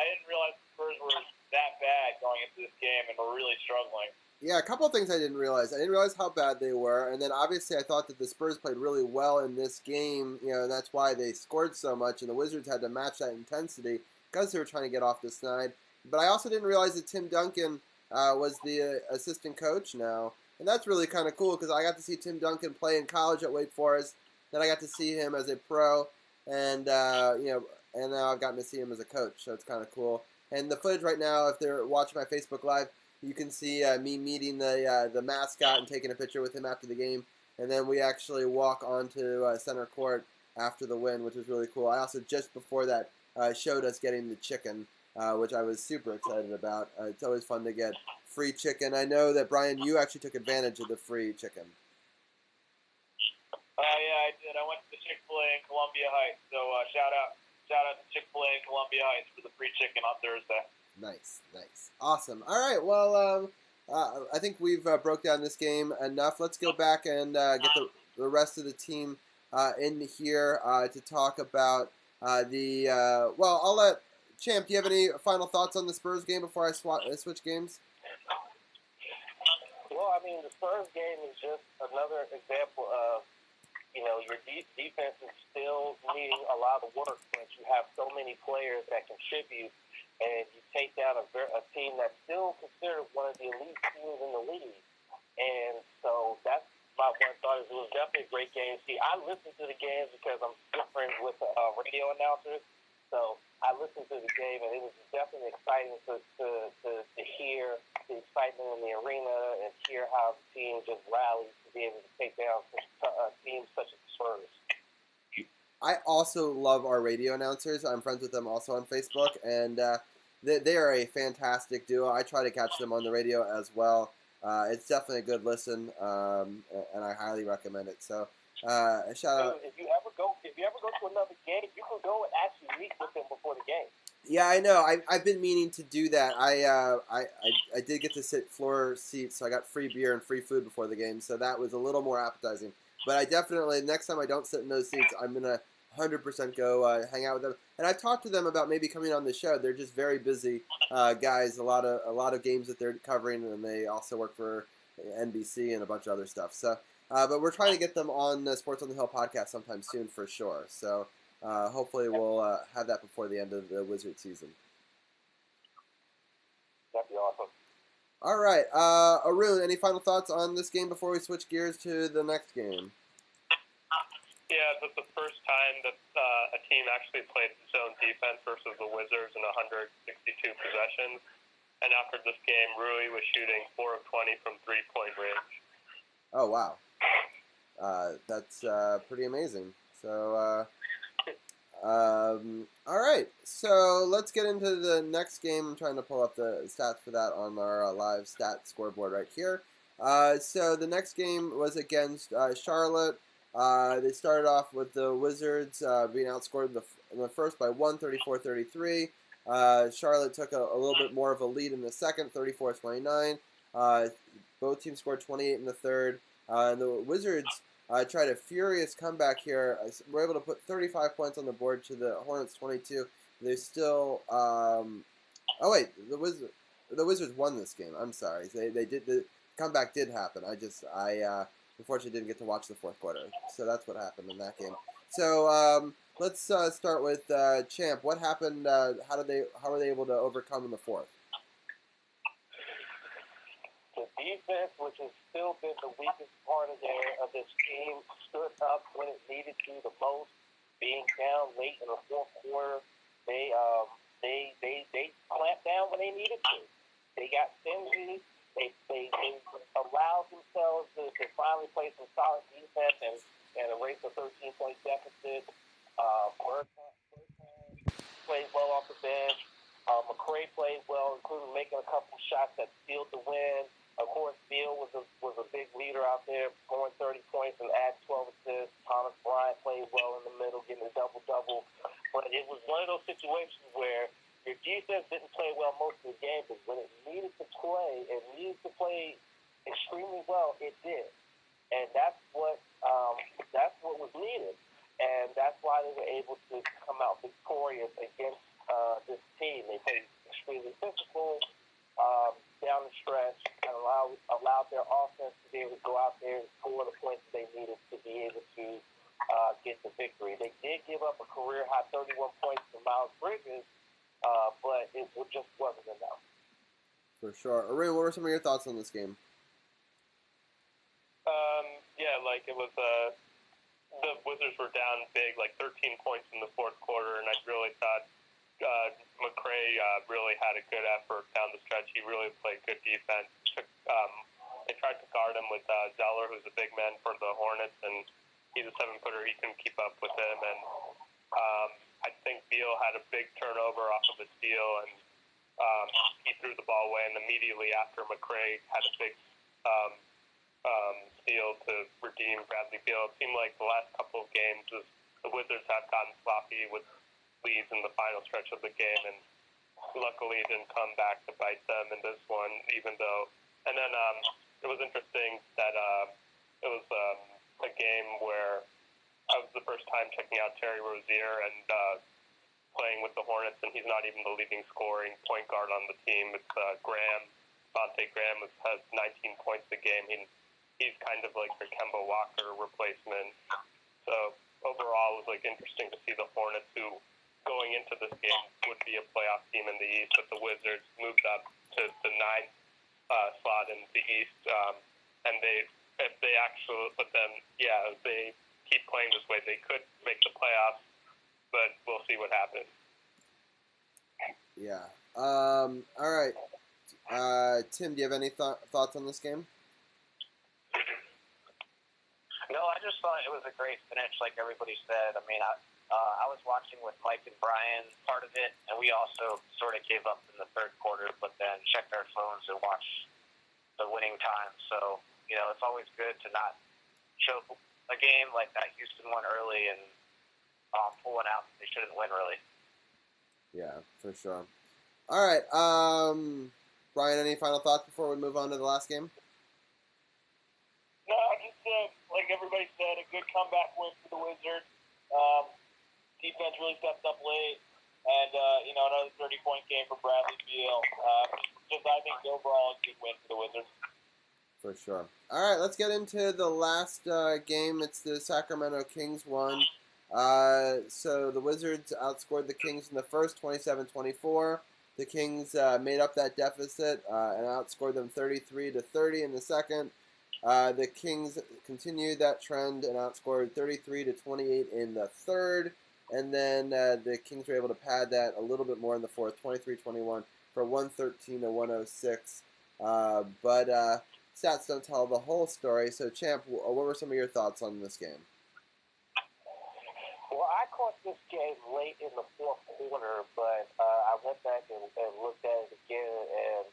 didn't realize the Spurs were that bad going into this game and were really struggling. Yeah, a couple of things I didn't realize. I didn't realize how bad they were, and then obviously I thought that the Spurs played really well in this game, and that's why they scored so much, and the Wizards had to match that intensity because they were trying to get off the snide. But I also didn't realize that Tim Duncan was the assistant coach now, and that's really kind of cool because I got to see Tim Duncan play in college at Wake Forest, then I got to see him as a pro, and and now I've gotten to see him as a coach, so it's kind of cool. And the footage right now, if they're watching my Facebook Live, you can see me meeting the mascot and taking a picture with him after the game, and then we actually walk onto center court after the win, which was really cool. I also, just before that, showed us getting the chicken, which I was super excited about. It's always fun to get free chicken. I know that, Brian, you actually took advantage of the free chicken. Yeah, I did. I went to the Chick-fil-A in Columbia Heights, so shout out to Chick-fil-A in Columbia Heights for the free chicken on Thursday. Nice. Awesome. All right, well, I think we've broke down this game enough. Let's go back and get the rest of the team in here to talk about well, I'll let Champ, do you have any final thoughts on the Spurs game before I switch games? Well, I mean, the Spurs game is just another example of, your defense is still needing a lot of work, but you have so many players that contribute, and you take down a team that's still considered one of the elite teams in the league. And so that's my one thought. Is it was definitely a great game. See, I listen to the games because I'm good friends with radio announcers. So I listened to the game, and it was definitely exciting to hear the excitement in the arena and hear how the team just rallied to be able to take down teams such as the Spurs. I also love our radio announcers. I'm friends with them also on Facebook, and they are a fantastic duo. I try to catch them on the radio as well. It's definitely a good listen, and I highly recommend it. So, shout out. If you ever go to another game, you can go and actually meet with them before the game. Yeah, I know. I've been meaning to do that. I did get to sit floor seats, so I got free beer and free food before the game, so that was a little more appetizing. But I definitely, next time I don't sit in those seats, I'm gonna 100% go hang out with them. And I've talked to them about maybe coming on the show. They're just very busy guys. A lot of games that they're covering, and they also work for NBC and a bunch of other stuff. So, but we're trying to get them on the Sports on the Hill podcast sometime soon for sure. So. Hopefully we'll have that before the end of the Wizard season. That'd be awesome. All right. Arun, any final thoughts on this game before we switch gears to the next game? Yeah, this is the first time that a team actually played zone defense versus the Wizards in 162 possessions. And after this game, Rui was shooting 4 of 20 from three-point range. Oh, wow. That's pretty amazing. So, all right, so let's get into the next game. I'm trying to pull up the stats for that on our live stat scoreboard right here. So the next game was against Charlotte. They started off with the Wizards being outscored in the first by 134-33. Charlotte took a little bit more of a lead in the second, 34-29. Both teams scored 28 in the third. And the Wizards tried a furious comeback here. We're able to put 35 points on the board to the Hornets 22. They're still. Oh wait, the Wizards won this game. I'm sorry. They did, the comeback did happen. I unfortunately didn't get to watch the fourth quarter. So that's what happened in that game. So let's start with Champ. What happened? How were they able to overcome in the fourth? The defense, which has still been the weakest part of this team, stood up when it needed to the most. Being down late in the fourth quarter, they clamped down when they needed to. They got stingy. They allowed themselves to finally play some solid defense and erase a 13-point deficit. Bergren played well off the bench. McCray played well, including making a couple shots that sealed the win. Of course, Beal was a big leader out there, scoring 30 points and adding 12 assists. Thomas Bryant played well in the middle, getting a double-double. But it was one of those situations where your defense didn't play well most of the game, but when it needed to play, it needed to play extremely well, it did. And that's what was needed. And that's why they were able to come out victorious against this team. They played extremely physical down the stretch and allowed their offense to be able to go out there and score the points they needed to be able to get the victory. They did give up a career-high 31 points to Miles Bridges, but it just wasn't enough. For sure. Arun, what were some of your thoughts on this game? It was the Wizards were down big, 13 points in the fourth quarter, and I really thought McCray really had a good effort down the stretch. He really played good defense. They tried to guard him with Zeller, who's a big man for the Hornets, and he's a 7-footer. He couldn't keep up with him. And I think Beal had a big turnover off of a steal, and he threw the ball away. And immediately after, McCray had a big steal to redeem Bradley Beal. It seemed like the last couple of games, the Wizards have gotten sloppy with leads in the final stretch of the game, and luckily it didn't come back to bite them in this one, even though. And then it was interesting that it was a game where I was the first time checking out Terry Rozier and playing with the Hornets, and he's not even the leading scoring point guard on the team. It's Graham. Devontae Graham has 19 points a game. He's kind of like their Kemba Walker replacement. So overall, it was interesting to see the Hornets, who going into this game would be a playoff team in the East, but the Wizards moved up to the 9th slot in the East, and if they keep playing this way, they could make the playoffs, but we'll see what happens. Yeah. All right. Tim, do you have any thoughts on this game? No, I I just thought it was a great finish, like everybody said. I mean, I was watching with Mike and Brian part of it, and we also sort of gave up in the third quarter, but then checked our phones and watched the winning time. So, it's always good to not choke a game like that Houston won early and pulling out. They shouldn't win, really. Yeah, for sure. All right. Brian, any final thoughts before we move on to the last game? No, I just like everybody said, a good comeback win for the Wizards. Defense really stepped up late, and another 30-point game for Bradley Beal. I think overall a good win for the Wizards. For sure. All right, let's get into the last game. It's the Sacramento Kings one. So the Wizards outscored the Kings in the first, 27-24. The Kings made up that deficit and outscored them 33-30 in the second. The Kings continued that trend and outscored 33-28 in the third. And then the Kings were able to pad that a little bit more in the fourth, 23-21 for 113-106. But stats don't tell the whole story. So, Champ, what were some of your thoughts on this game? Well, I caught this game late in the fourth quarter, but I went back and looked at it again, and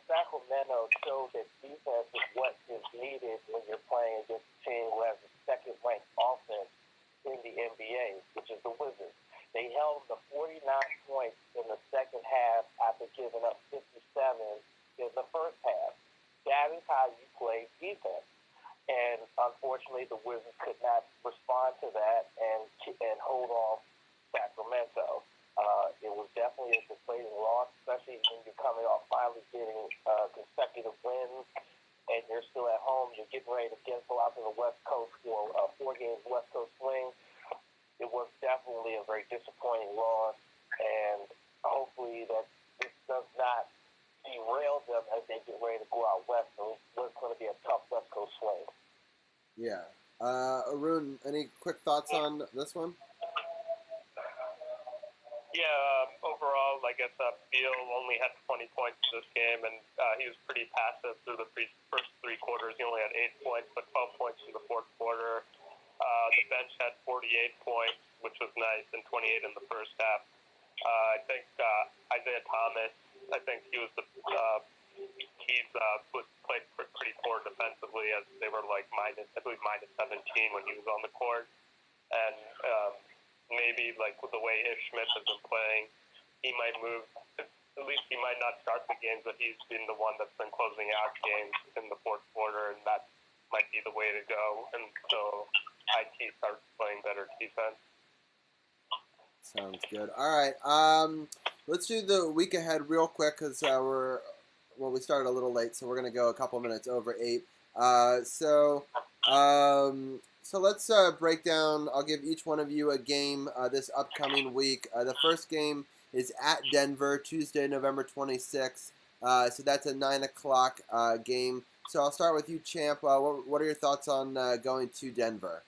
Sacramento showed that defense is what is needed when you're playing against a team who has the second-ranked offense in the NBA, which is the Wizards. They held the 49 points in the second half after giving up 57 in the first half. That is how you play defense. And unfortunately, the Wizards could not respond to that and hold off Sacramento. It was definitely a deflating loss, especially when you're coming off finally getting consecutive wins, and you're still at home. You're getting ready to go out to the West Coast for a 4-game West Coast swing. It was definitely a very disappointing loss, and hopefully that this does not derail them as they get ready to go out west. So it's going to be a tough West Coast swing. Yeah. Arun, any quick thoughts on this one? Yeah, overall, I guess Beal only had 20 points in this game, and he was pretty passive through the first three quarters. He only had 8 points, but 12 points in the fourth quarter. The bench had 48 points, which was nice, and 28 in the first half. I think Isaiah Thomas, he was played pretty poor defensively, as they were like minus 17 when he was on the court, and maybe like with the way Ish Smith has been playing, he might move. At least he might not start the games, but he's been the one that's been closing out games in the fourth quarter, and that might be the way to go. And so IT starts playing better defense. Sounds good. All right. Let's do the week ahead real quick because we started a little late, so we're going to go a couple minutes over 8. So let's break down. I'll give each one of you a game this upcoming week. The first game is at Denver, Tuesday, November 26th. So that's a 9 o'clock game. So I'll start with you, Champ. What are your thoughts on going to Denver?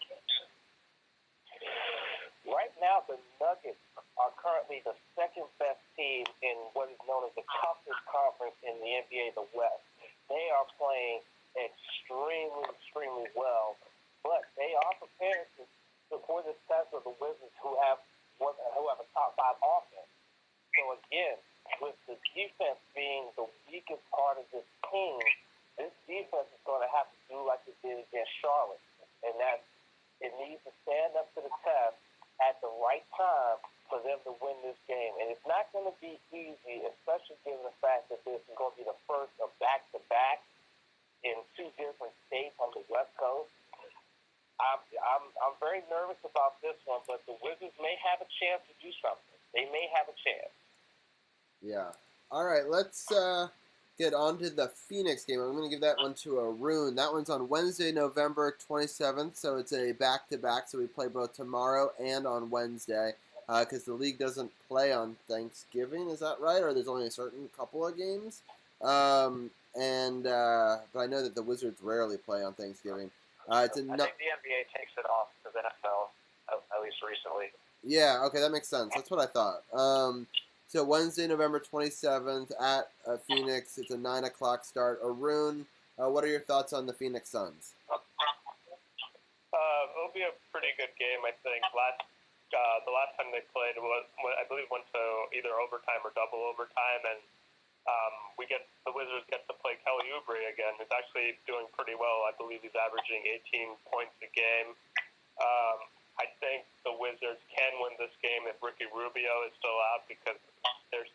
Right now, the Nuggets are currently the second-best team in what is known as the toughest conference in the NBA, the West. They are playing extremely, extremely well, but they are prepared for the test of the Wizards, who have a top 5 offense. So again, with the defense being the weakest part of this team, this defense is going to have to do like it did against Charlotte, and that it needs to stand up to the test at the right time for them to win this game. And it's not going to be easy, especially given the fact that this is going to be the first of back-to-back in 2 different states on the West Coast. I'm very nervous about this one, but the Wizards may have a chance to do something. They may have a chance. Yeah. All right, let's get on to the Phoenix game. I'm going to give that one to Arun. That one's on Wednesday, November 27th, so it's a back-to-back, so we play both tomorrow and on Wednesday because the league doesn't play on Thanksgiving. Is that right? Or there's only a certain couple of games? But I know that the Wizards rarely play on Thanksgiving. I think the NBA takes it off to the NFL, at least recently. Yeah, okay, that makes sense. That's what I thought. So Wednesday, November 27th at Phoenix. It's a 9 o'clock start. Arun, what are your thoughts on the Phoenix Suns? it'll be a pretty good game, I think. The last time they played was, I believe, went to either overtime or double overtime, and the Wizards get to play Kelly Oubre again, who's actually doing pretty well. I believe he's averaging 18 points a game. I think the Wizards can win this game if Ricky Rubio is still out, because they're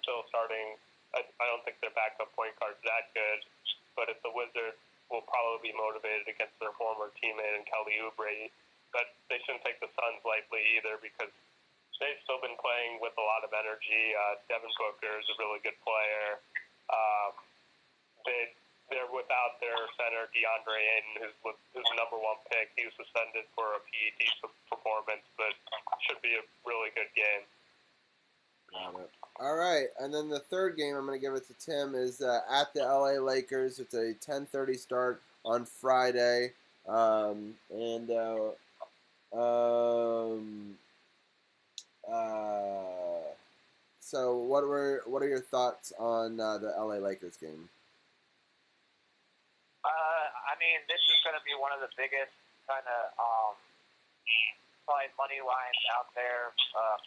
still starting. I don't think their backup point guard's that good, but if the Wizards will probably be motivated against their former teammate in Kelly Oubre, but they shouldn't take the Suns lightly either, because they've still been playing with a lot of energy. Devin Booker is a really good player. They're without their center, DeAndre Ayton, who's the number one pick. He was suspended for a PED performance, but should be a really good game. Got it. All right, and then the third game I'm going to give it to Tim is at the LA Lakers. It's a 10:30 start on Friday, so what are your thoughts on the LA Lakers game? I mean, this is going to be one of the biggest kind of probably money lines out there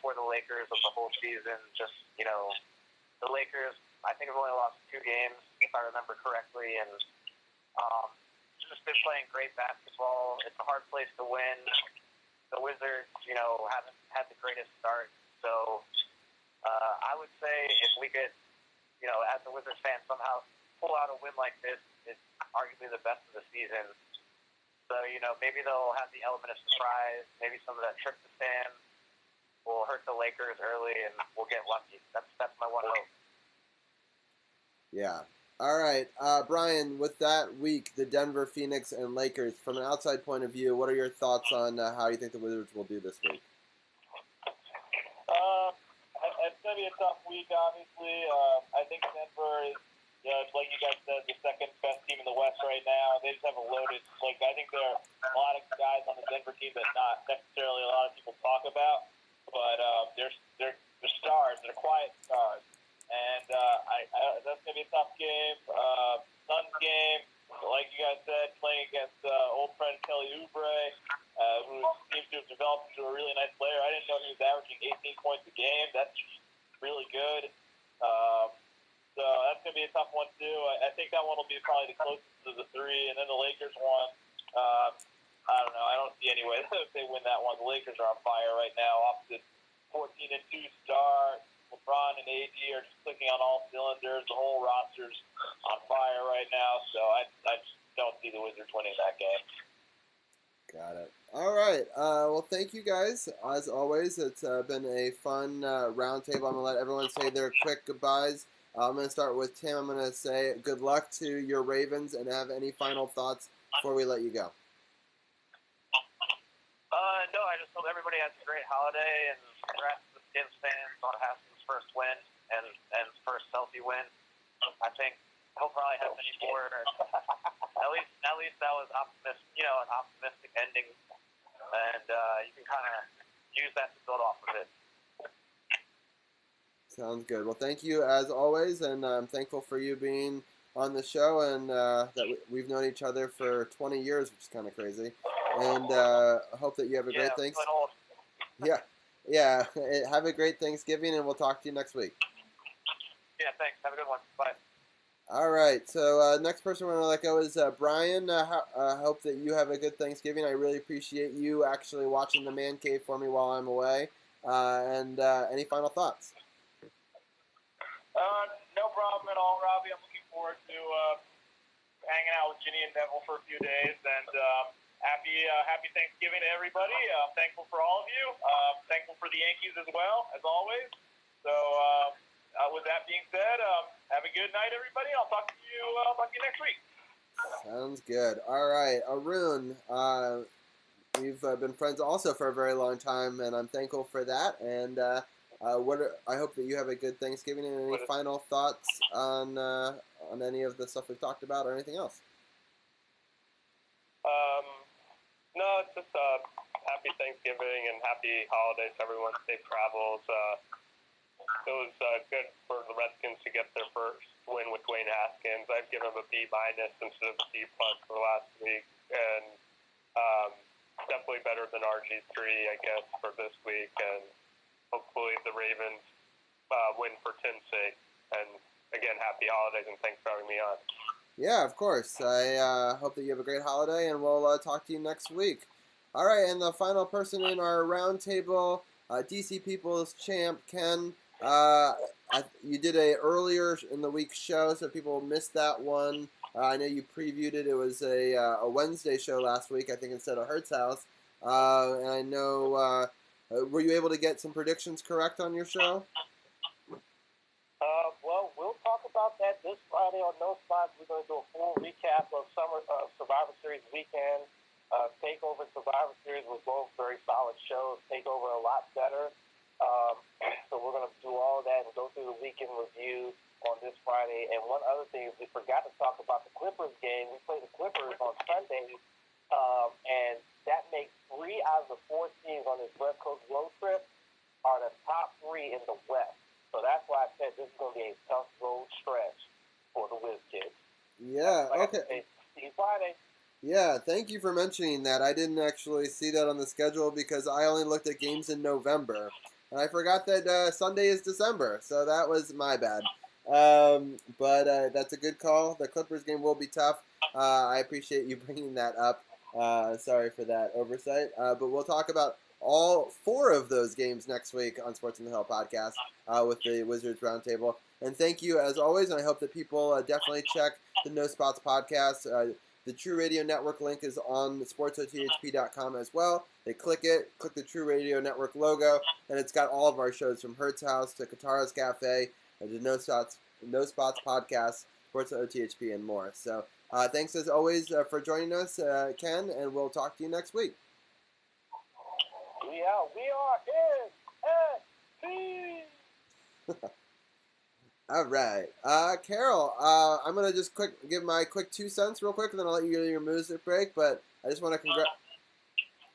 for the Lakers of the whole season. Just, the Lakers, I think, have only lost 2 games, if I remember correctly, and just been playing great basketball. It's a hard place to win. The Wizards, haven't had the greatest start. So I would say if we could, as a Wizards fan, somehow pull out a win like this, it's arguably the best of the season. So, maybe they'll have the element of surprise. Maybe some of that trip to San will hurt the Lakers early, and we'll get lucky. That's my one hope. Yeah. All right. Brian, with that week, the Denver, Phoenix, and Lakers, from an outside point of view, what are your thoughts on how you think the Wizards will do this week? It's going to be a tough week, obviously. I think Denver is, like you guys said, the second best team in the West right now. They just have a loaded, I think there are a lot of guys on the Denver team that not necessarily a lot of people talk about, but they're stars. They're quiet stars. And that's going to be a tough game. Suns game, like you guys said, playing against old friend Kelly Oubre, who seems to have developed into a really nice player. I didn't know he was averaging 18 points a game. That's really good. So that's going to be a tough one, too. I think that one will be probably the closest to the 3. And then the Lakers one, I don't know. I don't see any way if they win that one. The Lakers are on fire right now. Off to 14-2 start. LeBron and AD are just clicking on all cylinders. The whole roster's on fire right now. So I just don't see the Wizards winning that game. Got it. All right. Well, thank you guys. As always, it's been a fun roundtable. I'm going to let everyone say their quick goodbyes. I'm going to start with Tim. I'm going to say good luck to your Ravens and have any final thoughts before we let you go. No, I just hope everybody has a great holiday, and congrats to the Skins fans on Haskins' first win and first healthy win. I think he'll probably have many more. At least that was an optimistic ending, and you can kind of use that to build off of it. Sounds good. Well, thank you as always, and I'm thankful for you being on the show, and that we've known each other for 20 years, which is kind of crazy. And I hope that you have a great Thanksgiving. Yeah. Have a great Thanksgiving, and we'll talk to you next week. Yeah, thanks. Have a good one. Bye. All right. So next person we're going to let go is Brian. I hope that you have a good Thanksgiving. I really appreciate you actually watching the Man Cave for me while I'm away. And any final thoughts? No problem at all, Robbie. I'm looking forward to hanging out with Ginny and Neville for a few days, and happy Thanksgiving to everybody. I'm thankful for all of you. Thankful for the Yankees as well, as always. So with that being said, have a good night, everybody. I'll talk to you next week. Sounds good. All right, Arun, we've been friends also for a very long time, and I'm thankful for that. And I hope that you have a good Thanksgiving. And any final thoughts on any of the stuff we've talked about or anything else? No, it's just happy Thanksgiving and happy holidays, everyone. Safe travels. It was good for the Redskins to get their first win with Dwayne Haskins. I've given him a B- instead of a C+ for last week, and definitely better than RG3, I guess, for this week, and hopefully the Ravens win for Tim's sake. And again, happy holidays, and thanks for having me on. Yeah, of course. I hope that you have a great holiday, and we'll talk to you next week. All right, and the final person in our roundtable, DC People's champ, Ken. You did a earlier in the week show, so people missed that one. I know you previewed it. It was a Wednesday show last week, I think, instead of Hertz House. And I know, were you able to get some predictions correct on your show? Well, we'll talk about that this Friday on No Spots. We're going to do a full recap of Survivor Series weekend. Takeover and Survivor Series were both very solid shows. Takeover a lot better. So we're going to do all of that and go through the weekend review on this Friday. And one other thing is we forgot to talk about the Clippers game. We play the Clippers on Sunday, and that makes 3 out of the 4 teams on this West Coast road trip are the top 3 in the West. So that's why I said this is going to be a tough road stretch for the Wiz kids. Yeah, okay. See you Friday. Yeah, thank you for mentioning that. I didn't actually see that on the schedule because I only looked at games in November. And I forgot that Sunday is December, so that was my bad. But that's a good call. The Clippers game will be tough. I appreciate you bringing that up. Sorry for that oversight. But we'll talk about all 4 of those games next week on Sports on the Hill podcast with the Wizards Roundtable. And thank you, as always, and I hope that people definitely check the No Spots podcast. The True Radio Network link is on SportsOTHP.com as well. They click the True Radio Network logo, and it's got all of our shows from Hertz House to Katara's Cafe, to No Spots podcast, SportsOTHP, and more. So thanks as always for joining us, Ken, and we'll talk to you next week. We are in SP. All right. Carroll, I'm going to just give my quick 2 cents real quick, and then I'll let you get your music break. But I just want to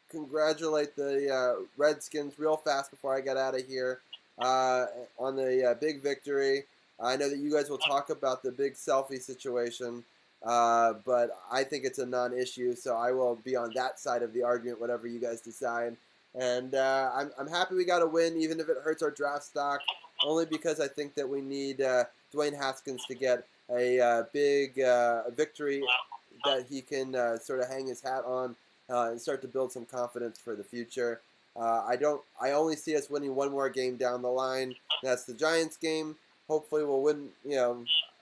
congratulate the Redskins real fast before I get out of here on the big victory. I know that you guys will talk about the big selfie situation, but I think it's a non-issue, so I will be on that side of the argument, whatever you guys decide. And I'm happy we got a win, even if it hurts our draft stock, only because I think that we need Dwayne Haskins to get a big victory that he can sort of hang his hat on and start to build some confidence for the future. I only see us winning one more game down the line. That's the Giants game. Hopefully we'll win,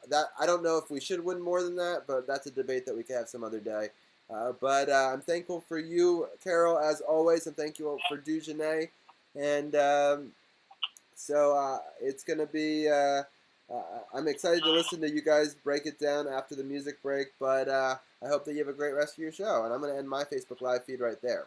that I don't know if we should win more than that, but that's a debate that we can have some other day. But I'm thankful for you, Carroll, as always, and thank you for Dujunnea. And so it's going to be, I'm excited to listen to you guys break it down after the music break, but I hope that you have a great rest of your show. And I'm going to end my Facebook Live feed right there.